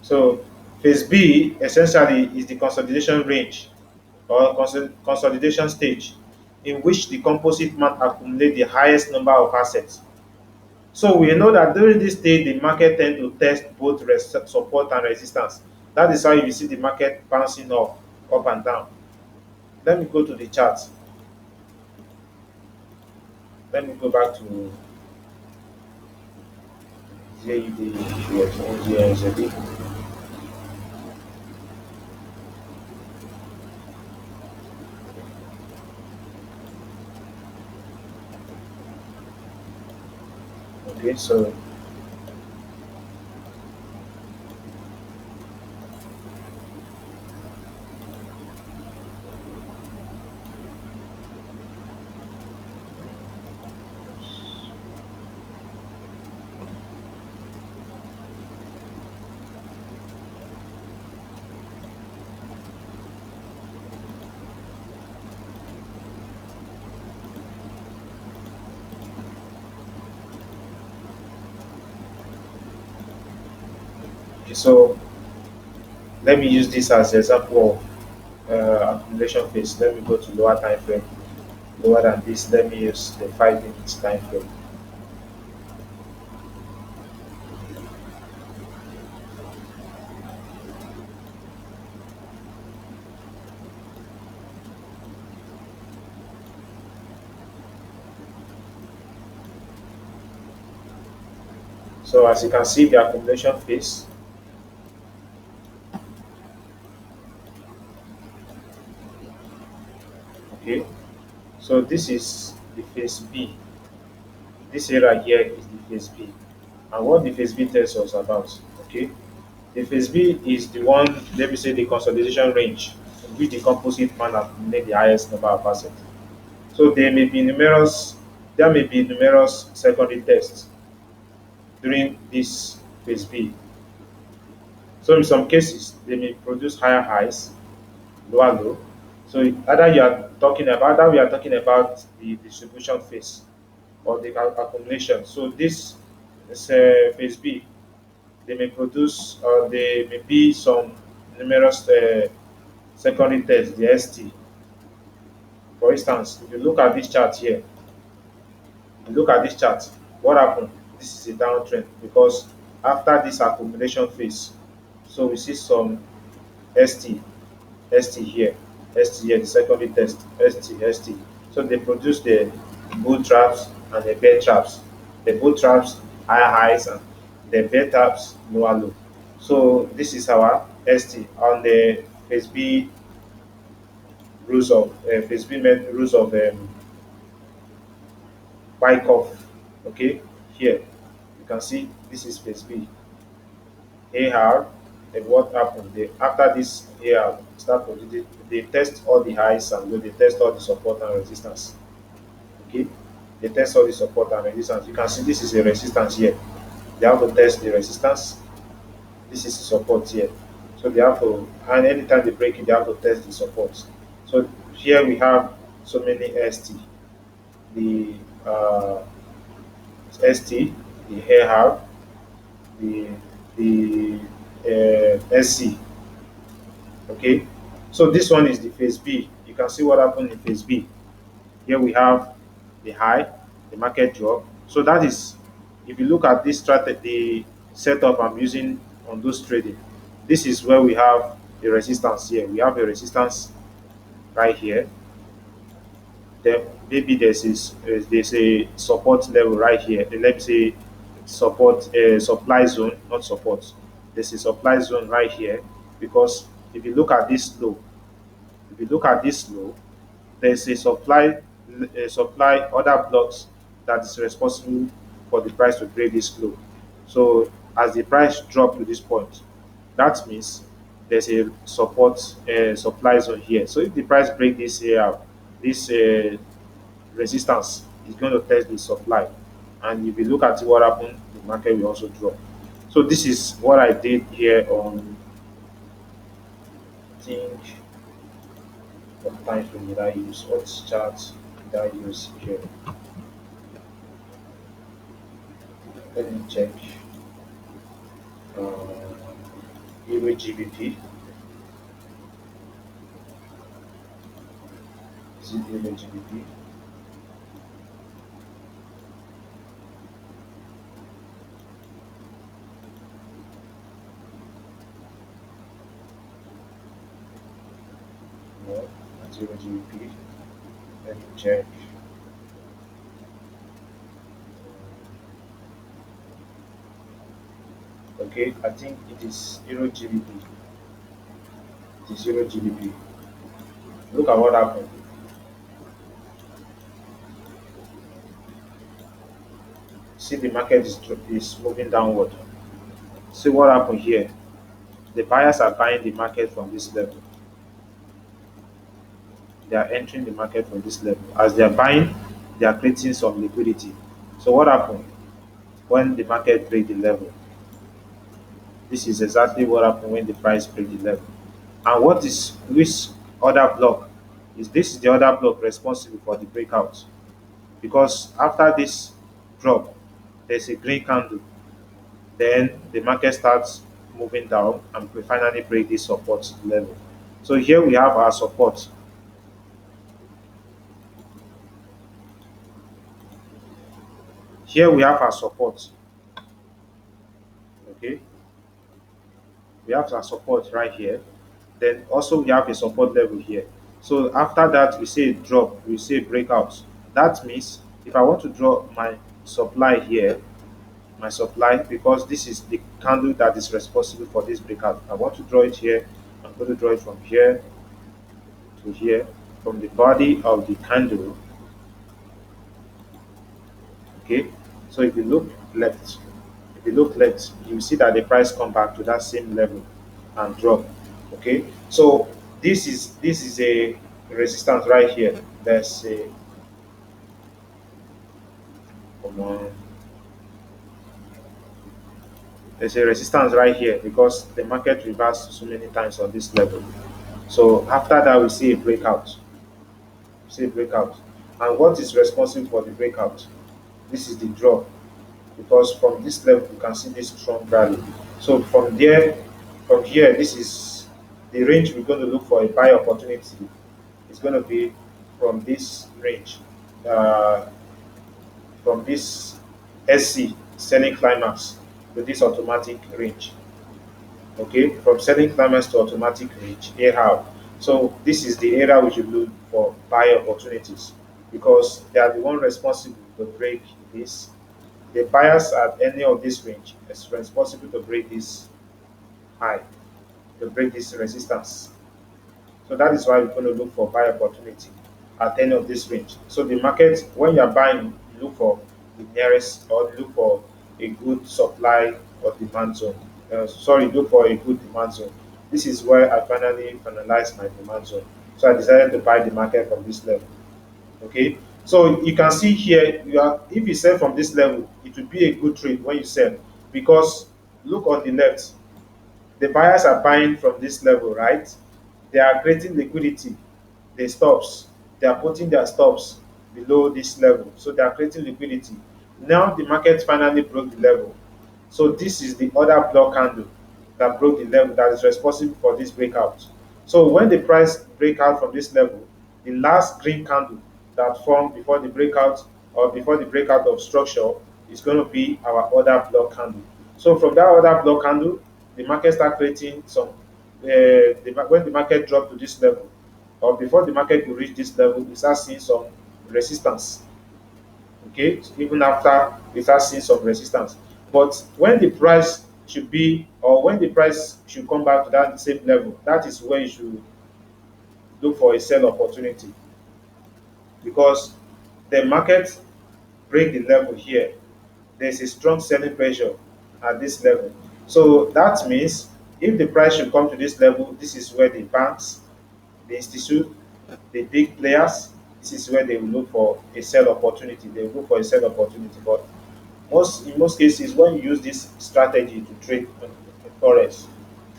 So phase B essentially is the consolidation range or consolidation stage in which the composite man accumulate the highest number of assets. So we know that during this stage, the market tend to test both support and resistance. That is how you see the market bouncing up and down. Let me go to the chart. Let me go back to ZUD, GZD. Okay, so let me use this as an example of accumulation phase. Let me go to lower time frame. Lower than this, let me use the 5 minutes time frame. So as you can see, the accumulation phase. Okay, so this is the phase B. This area here is the phase B. And what the phase B tells us about, okay? The phase B is the one, let me say the consolidation range in which the composite man accumulate the highest number of assets. So there may be numerous secondary tests during this phase B. So in some cases, they may produce higher highs, lower low. So either we are talking about the distribution phase or the accumulation. So this is phase B. They may produce, there may be some numerous secondary tests, the ST. For instance, if you look at this chart here, look at this chart, what happened? This is a downtrend because after this accumulation phase, so we see some ST, ST here, ST here, the secondary test, ST, ST. So they produce the bull traps and the bear traps. The bull traps higher highs and the bear traps lower low. So this is our ST on the phase B rules of Wyckoff. Okay, here you can see this is phase B. AR, and what happened? After this AR start producing, they test all the highs and low, they test all the support and resistance. Okay, they test all the support and resistance. You can see this is a resistance here. They have to test the resistance. This is the support here. So they have to, and anytime they break it, they have to test the support. So here we have so many ST. The ST, the AR, the SC. Okay, so this one is the phase B. You can see what happened in phase B. Here we have the high, the market drop. So that is, if you look at this strategy, the setup I'm using on those trading, this is where we have the resistance here. We have a resistance right here. Then maybe there's a support level right here. And let's say support supply zone, not support. There's a supply zone right here because if you look at this low, if you look at this low, there's a supply other blocks that is responsible for the price to break this low. So as the price drop to this point, that means there's a support supply zone here. So if the price break this here, this resistance is going to test the supply. And if you look at what happened, the market will also drop. So this is what I did here on, I think, what time frame did I use? What chart did I use here? Let me check. Euro GBP. Is it Euro GBP? No, not Euro GBP. Let me check. Okay, I think it is Euro GBP. It is Euro GBP. Look at what happened. See, the market is moving downward. See what happened here. The buyers are buying the market from this level. They are entering the market from this level. As they are buying, they are creating some liquidity. So what happened when the market break the level? This is exactly what happened when the price break the level. And what is which other block is this is the other block responsible for the breakout? Because after this drop, there's a green candle. Then the market starts moving down and we finally break this support level. So here we have our support. Here we have our support. Okay, we have our support right here. Then also we have a support level here. So after that, we say a drop, we say breakout. That means if I want to draw my supply here, my supply, because this is the candle that is responsible for this breakout. I want to draw it here. I'm going to draw it from here to here, from the body of the candle. Okay, so if you look left, if you look left, you see that the price come back to that same level and drop. Okay, so this is a resistance right here. There's a, come on, there's a resistance right here because the market reversed so many times on this level. So after that, we see a breakout. We see a breakout, and what is responsible for the breakout? This is the drop, because from this level you can see this strong rally. So from there, from here, this is the range we're going to look for a buy opportunity. It's going to be from this range, uh, from this SC selling climax to this automatic range. Okay, from selling climax to automatic range, how. So this is the area we should look for buy opportunities because they are the one responsible to break this. The buyers at any of this range is responsible to break this high, to break this resistance. So that is why we're going to look for buy opportunity at any of this range. So the market, when you're buying, you look for the nearest or look for a good supply or demand zone. Sorry, look for a good demand zone. This is where I finally finalized my demand zone. So I decided to buy the market from this level. Okay, so you can see here, you are if you sell from this level, it will be a good trade when you sell because look on the left, the buyers are buying from this level, right? They are creating liquidity, the stops, they are putting their stops below this level, so they are creating liquidity. Now the market finally broke the level. So this is the other block candle that broke the level that is responsible for this breakout. So when the price break out from this level, the last green candle that formed before the breakout or before the breakout of structure is going to be our other block candle. So from that other block candle, the market start creating some. When the market drop to this level, or before the market will reach this level, we start seeing some resistance. Okay, so even after we start seeing some resistance, but when the price should be or when the price should come back to that same level, that is where you should look for a sell opportunity because the market break the level here. There's a strong selling pressure at this level. So that means if the price should come to this level, this is where the banks, the institute, the big players This is where they will look for a sell opportunity. They will look for a sell opportunity. But in most cases, when you use this strategy to trade in forex,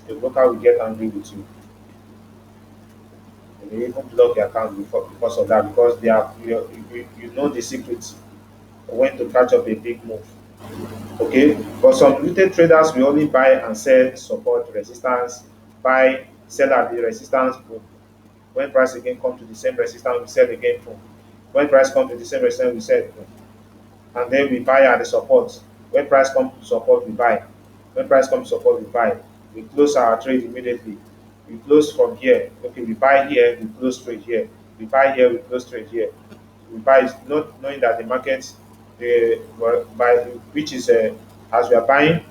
the broker will get angry with you. They may even block the account because of that, because they are you know the secrets when to catch up a big move. Okay, but some retail traders will only buy and sell, support, resistance, buy, sell at the resistance, boom. When price again come to the same resistance, we sell again, boom. When price come to the same resistance, we sell, boom. And then we buy at the support. When price comes to support, we buy. When price comes to support, we buy. We close our trade immediately. We close from here. Okay, we buy here, we close trade here. We buy here, we close trade here. We buy not knowing that the market, by which is as we are buying,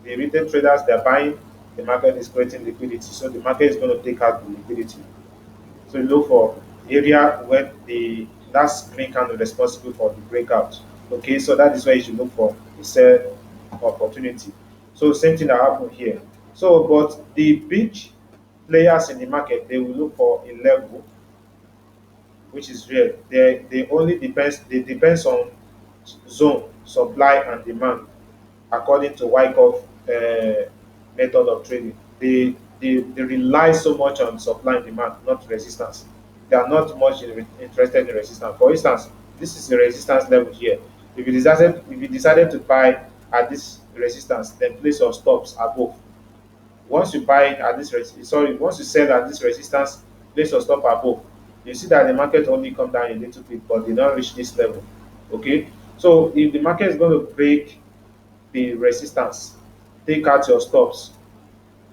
the retail traders they are buying, the market is creating liquidity. So the market is going to take out the liquidity. So you look for area where the last green candle responsible for the breakout. Okay, so that is where you should look for a sell opportunity. So same thing that happened here. So, but the big players in the market they will look for a level which is real. They only depends on zone, supply and demand according to Wyckoff method of trading. They rely so much on supply and demand, not resistance. They are not much interested in resistance. For instance, this is the resistance level here. If you decided to buy at this resistance, then place your stops above. Once you buy at this once you sell at this resistance, place your stop above. You see that the market only come down a little bit, but they don't reach this level. Okay, so if the market is going to break the resistance, take out your stops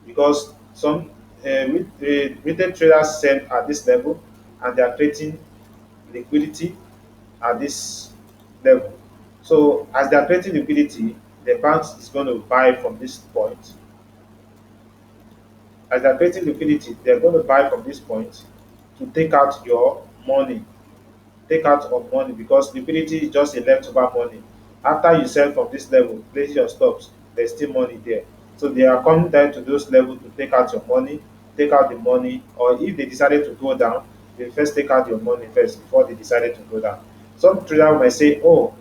because some retail traders sell at this level and they are creating liquidity at this level. So as they are creating liquidity, the bank is going to buy from this point. As they are creating liquidity, they are going to buy from this point to take out your money, take out of money because liquidity is just a leftover money. After you sell from this level, place your stops, there's still money there. So they are coming down to those levels to take out your money, take out the money, or if they decided to go down, they first take out your money first before they decided to go down. Some trader might say, oh,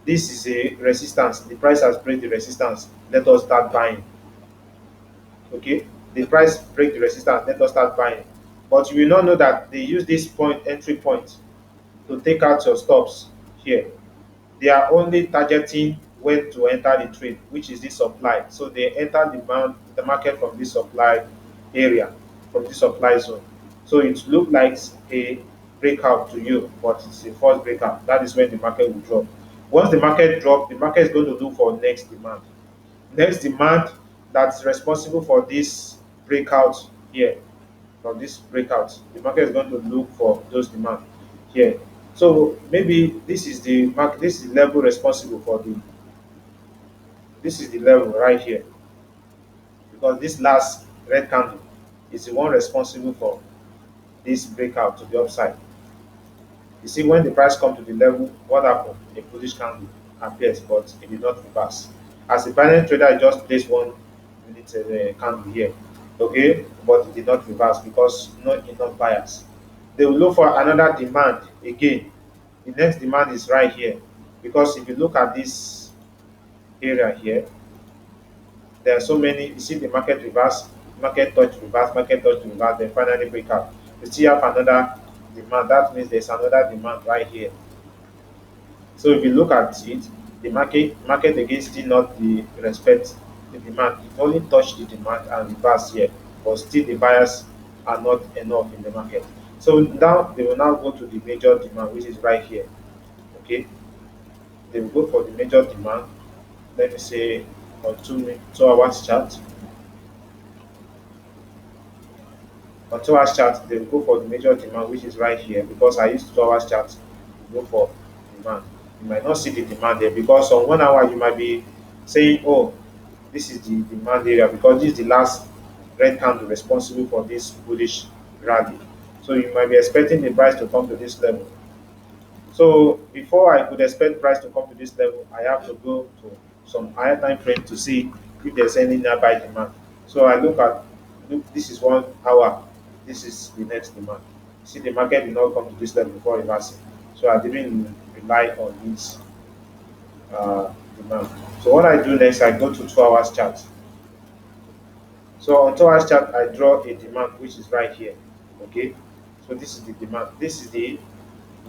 this is a resistance, the price has break the resistance, let us start buying. Okay, the price break the resistance, let us start buying. But you will not know that they use this point, entry point, to take out your stops here. They are only targeting when to enter the trade, which is the supply. So they enter the market from this supply area, from this supply zone. So it looks like a breakout to you, but it's a false breakout. That is when the market will drop. Once the market drops, the market is going to look for next demand. Next demand that's responsible for this breakout here, from this breakout. The market is going to look for those demand here. So maybe this is the market, this is the level responsible for the this is the level right here because this last red candle is the one responsible for this breakout to the upside. You see, when the price comes to the level, what happened? A bullish candle appears, but it did not reverse. As a binary trader, I just placed 1 minute candle here, okay, but it did not reverse because not enough buyers. They will look for another demand again. The next demand is right here because if you look at this area here, there are so many. You see the market reverse, market touch reverse, then finally break out. You still have another demand. That means there's another demand right here. So if you look at it, the market again still not the respect the demand. It only touched the demand and reverse here, but still the buyers are not enough in the market. So now they will now go to the major demand, which is right here. Okay, they will go for the major demand. Let me say on 2 hours chart. On 2 hours chart, they will go for the major demand, which is right here. Because I use 2 hours chart to go for demand. You might not see the demand there because on 1 hour you might be saying, oh, this is the demand area because this is the last red candle responsible for this bullish rally. So you might be expecting the price to come to this level. So before I could expect price to come to this level, I have to go to some higher time frame to see if there's any nearby demand. So I look, this is 1 hour, this is the next demand. See, the market did not come to this level before reversing. So I didn't rely on this demand. So what I do next, I go to 2 hours chart. So on 2 hours chart, I draw a demand which is right here. Okay. So this is the demand. This is the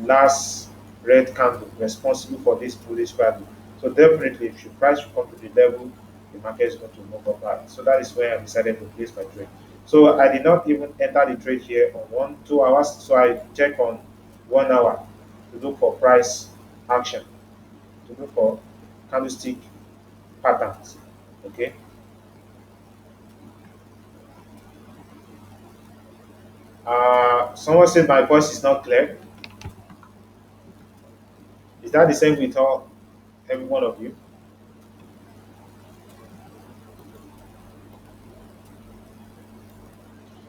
last red candle responsible for this bullish value. So definitely, if your price should come to the level, the market is going to move up high. So that is where I decided to place my trade. So I did not even enter the trade here on 2 hours. So I check on 1 hour to look for price action, to look for candlestick patterns. Okay. Someone said my voice is not clear. Is that the same with all every one of you?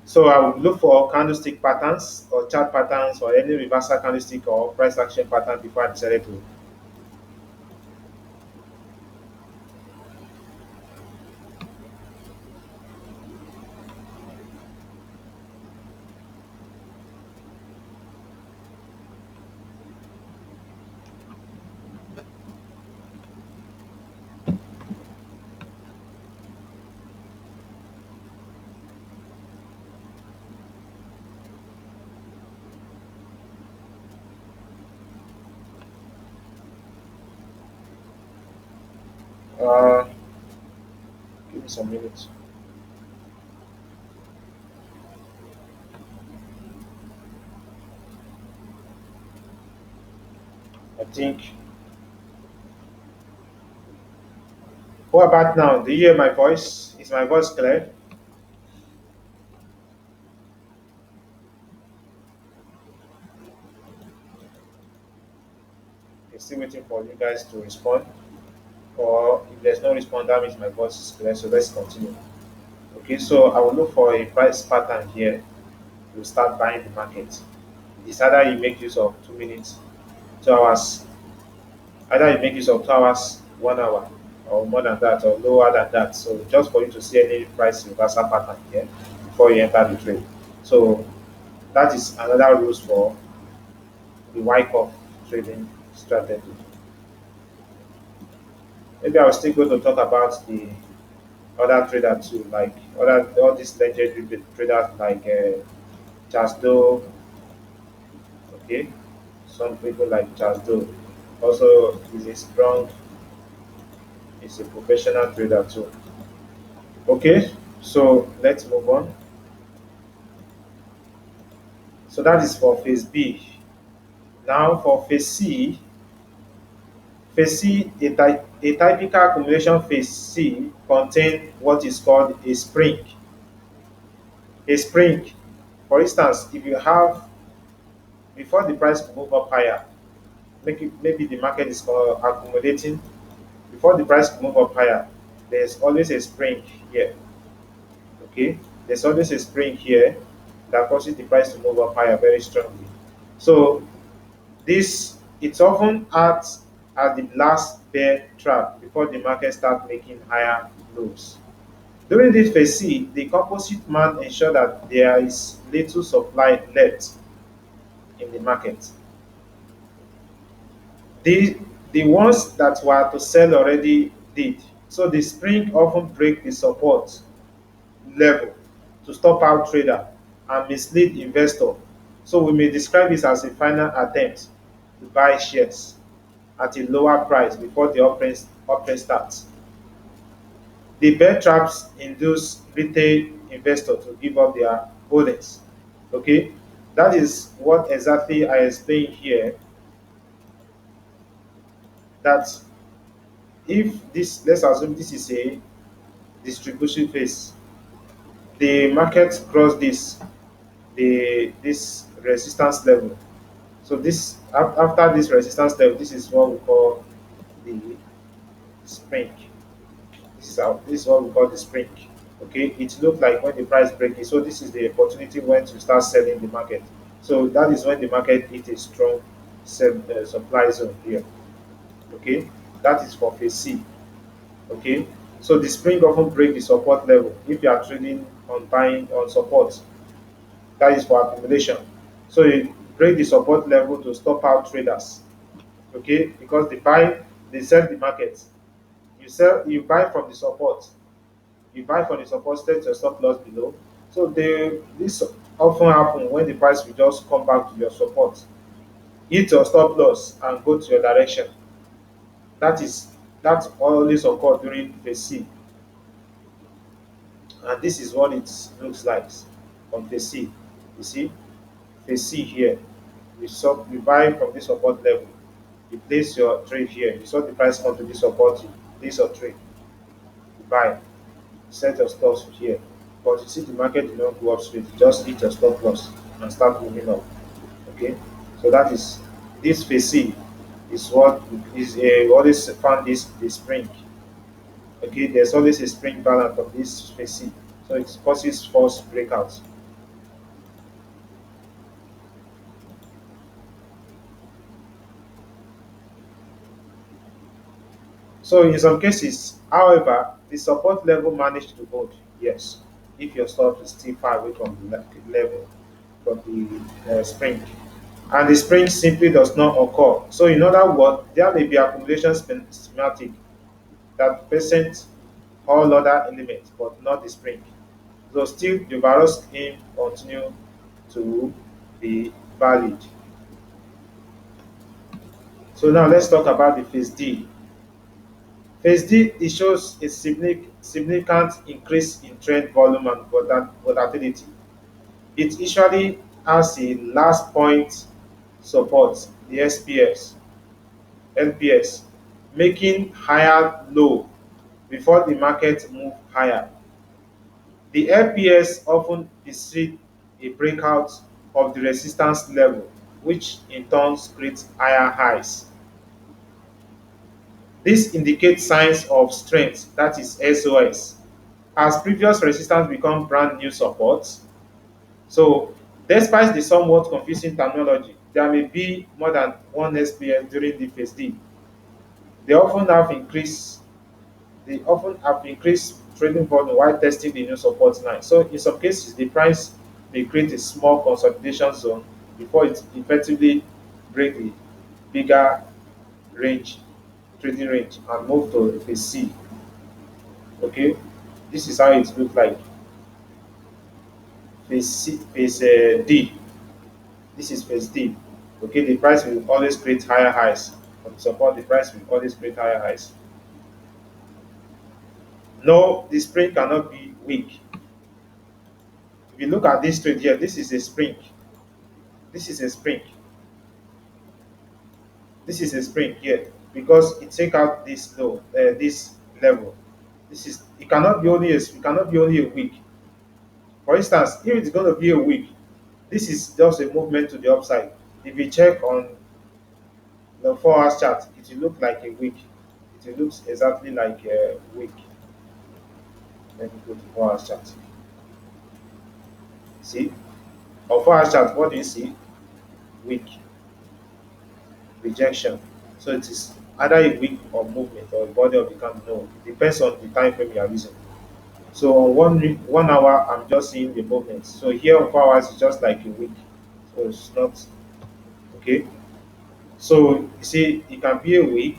So I would look for candlestick patterns or chart patterns or any reversal candlestick or price action pattern before I decided to. Uh, Give me some minutes. I think. What about now? Do you hear my voice? Is my voice clear? I'm still waiting for you guys to respond. Or if there's no response, that means my voice is clear. So let's continue. Okay, so I will look for a price pattern here to start buying the market. It's either you make use of 2 minutes, 2 hours. Either you make use of 2 hours, 1 hour, or more than that, or lower than that. So just for you to see any price reversal pattern here before you enter the trade. So that is another rules for the Wyckoff trading strategy. Maybe I will still going to talk about the other trader too, like other all these legendary traders like Charles Doe. Okay, some people like Charles Doe. Also, is a strong, is a professional trader too. Okay, so let's move on. So that is for phase B. Now for phase C, a typical accumulation phase C contains what is called a spring. A spring, for instance, if you have before the price move up higher, maybe the market is accumulating. Before the price move up higher, there's always a spring here. Okay, there's always a spring here that causes the price to move up higher very strongly. So this it often acts as the last bear trap before the market starts making higher lows. During this phase C, the composite man ensure that there is little supply left in the market. The the ones that were to sell already did. So the spring often break the support level to stop out trader and mislead investor. So we may describe this as a final attempt to buy shares at a lower price before the uptrend starts. The bear traps induce retail investors to give up their holdings. Okay, that is what exactly I explained here. That if this, let's assume this is a distribution phase, the market cross this resistance level. So this after this resistance level, this is what we call the spring. This is what we call the spring. Okay, it looked like when the price breaks. So this is the opportunity when to start selling the market. So that is when the market hit a strong supply zone here. Okay, that is for phase C. Okay, so the spring often break the support level if you are trading on buying on support. That is for accumulation. So you break the support level to stop out traders. Okay, because they sell the market. You buy from the support. You buy from the support, set your stop loss below. So this often happen when the price will just come back to your support, hit your stop loss and go to your direction. That is that always occur during phase C, and this is what it looks like on phase C. You see, phase C here. You buy from this support level. You place your trade here. You saw the price come to this support. You place your trade. You buy. Set your stops here. But you see the market did not go up straight. You just hit your stop loss and start moving up. Okay, so that is this phase C is what is always found this the spring. Okay, there's always a spring balance of this phase C, so it causes false breakouts. So in some cases, however, the support level managed to hold. Yes, if your stop is still far away from the level from the spring, and the spring simply does not occur. So in other words, there may be accumulation schematic that present all other elements, but not the spring. So still, the overall scheme continue to be valid. So now let's talk about the phase D. Phase D, it shows a significant increase in trend volume and volatility. It usually has a last point support, the LPS, making higher low before the market move higher. The LPS often precedes a breakout of the resistance level, which in turn creates higher highs. This indicates signs of strength, that is SOS, as previous resistance become brand new supports. So, despite the somewhat confusing terminology, there may be more than one SPS during the phase D. They often have increased they often have increased trading volume while testing the new support line. So in some cases, the price may create a small consolidation zone before it effectively break the bigger range, trading range, and move to phase C. Okay, this is how it looks like. Phase D. This is phase D. Okay, the price will always create higher highs. On the support, the price will always create higher highs. No, the spring cannot be weak. If you look at this trade here, this is a spring. This is a spring. This is a spring here because it take out this low, this level. This is it cannot be only a week. For instance, if it's going to be a week, this is just a movement to the upside. If you check on the 4 hours chart, it will look like a week. It looks exactly like a week. Let me go to 4 hours chart. See, on 4 hours chart, what do you see? Week rejection. So it is either a week or movement or a body of the candle. No, it depends on the time frame you are using. So on 1 hour, I'm just seeing the movement. So here on 4 hours, it's just like a week. So it's not okay. So you see, it can be a week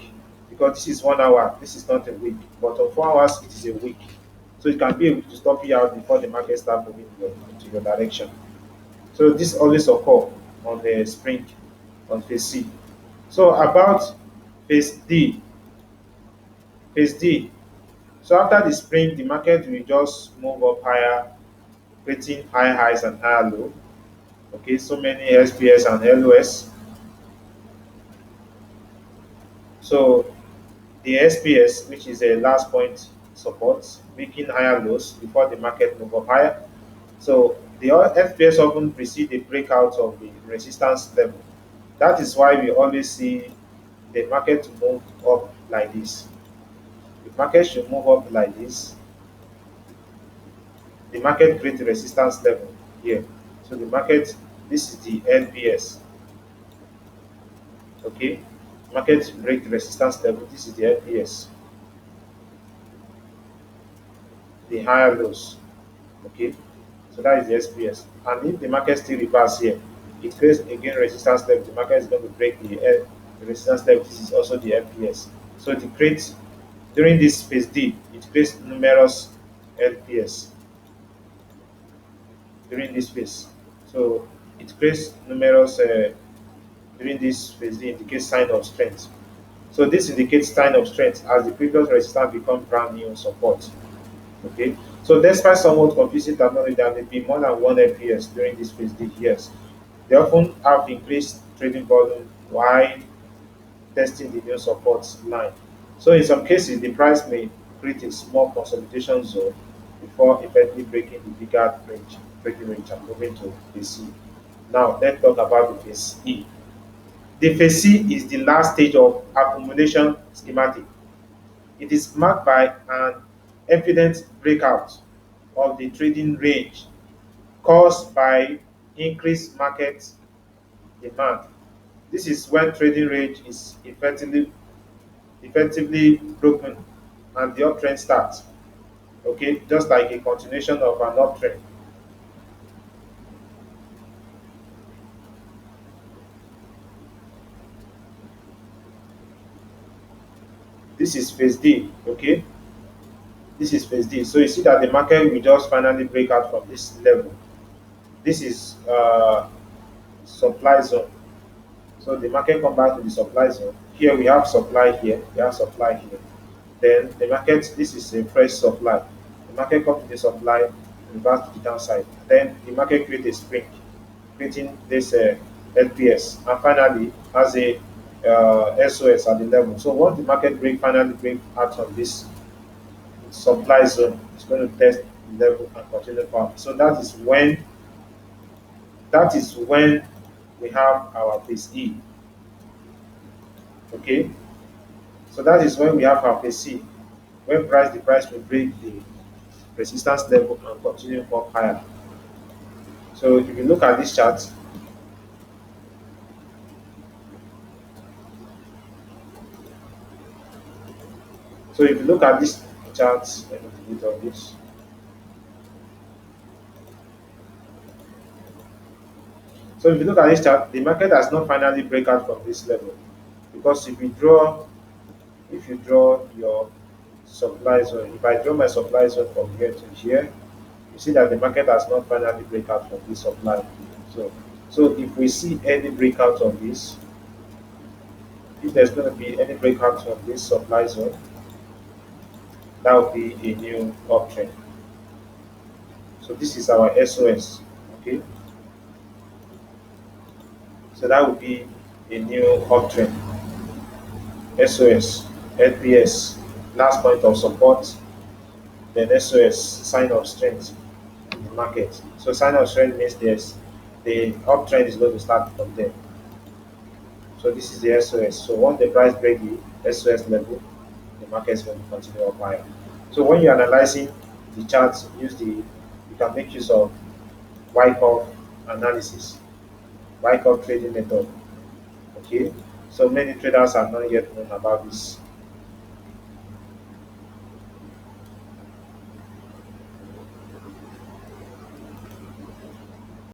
because this is 1 hour. This is not a week, but on 4 hours, it is a week. So it can be a week to stop you out before the market start moving into your direction. So this always occur on the spring on phase C. So about phase D, phase D. So after the spring, the market will just move up higher, creating high highs and higher low. Okay, so many SPS and LOS. So the SPS, which is a last point support, making higher lows before the market move up higher. So the FPS often precede the breakout of the resistance level. That is why we always see the market move up like this. The market should move up like this. The market create resistance level here. So the market, this is the LPS. Okay, market break resistance level. This is the LPS, the higher lows. Okay, so that is the SPS. And if the market still reverse here, it creates again resistance level. The market is going to break the resistance level. This is also the LPS. So it creates during this phase D, it creates numerous LPS during this phase. So it creates numerous during this phase D indicates sign of strength. So this indicates sign of strength as the previous resistance becomes brand new support. Okay. So despite somewhat confusing terminology, there may be more than one LPS during this phase D. Yes, they often have increased trading volume while testing the new support line. So in some cases, the price may create a small consolidation zone before effectively breaking the bigger range, trading range and moving to phase C. Now let's talk about the phase E. The phase C is the last stage of accumulation schematic. It is marked by an evident breakout of the trading range caused by increased market demand. This is when trading range is effectively broken and the uptrend starts. Okay, just like a continuation of an uptrend. This is phase D. Okay, this is phase D. So you see that the market will just finally break out from this level. This is supply zone. So the market come back to the supply zone. Here we have supply here, we have supply here. Then the market, this is a fresh supply. The market comes to the supply, reverse to the downside. Then the market creates a spring, creating this LPS, and finally has a SOS at the level. So once the market finally break out of this supply zone, it's going to test the level and continue power. So that is when we have our phase E. Okay, so that is when we have our phase C. When the price will break the resistance level and continue up higher. So if you look at this chart, so if you look at this chart, let me delete all this. So if you look at this chart, the market has not finally break out from this level because if you draw your supply zone, if I draw my supply zone from here to here, you see that the market has not finally break out from this supply. So, so if we see any breakout of this, if there's going to be any breakout from this supply zone, that will be a new uptrend. So this is our SOS. Okay, so that would be a new uptrend. SOS, LPS, last point of support, then SOS, sign of strength in the market. So sign of strength means the uptrend is going to start from there. So this is the SOS. So once the price break the SOS level, the market is going to continue up higher. So when you're analyzing the charts, you can make use of Wyckoff analysis, Wyckoff trading method. Okay, so many traders are not yet known about this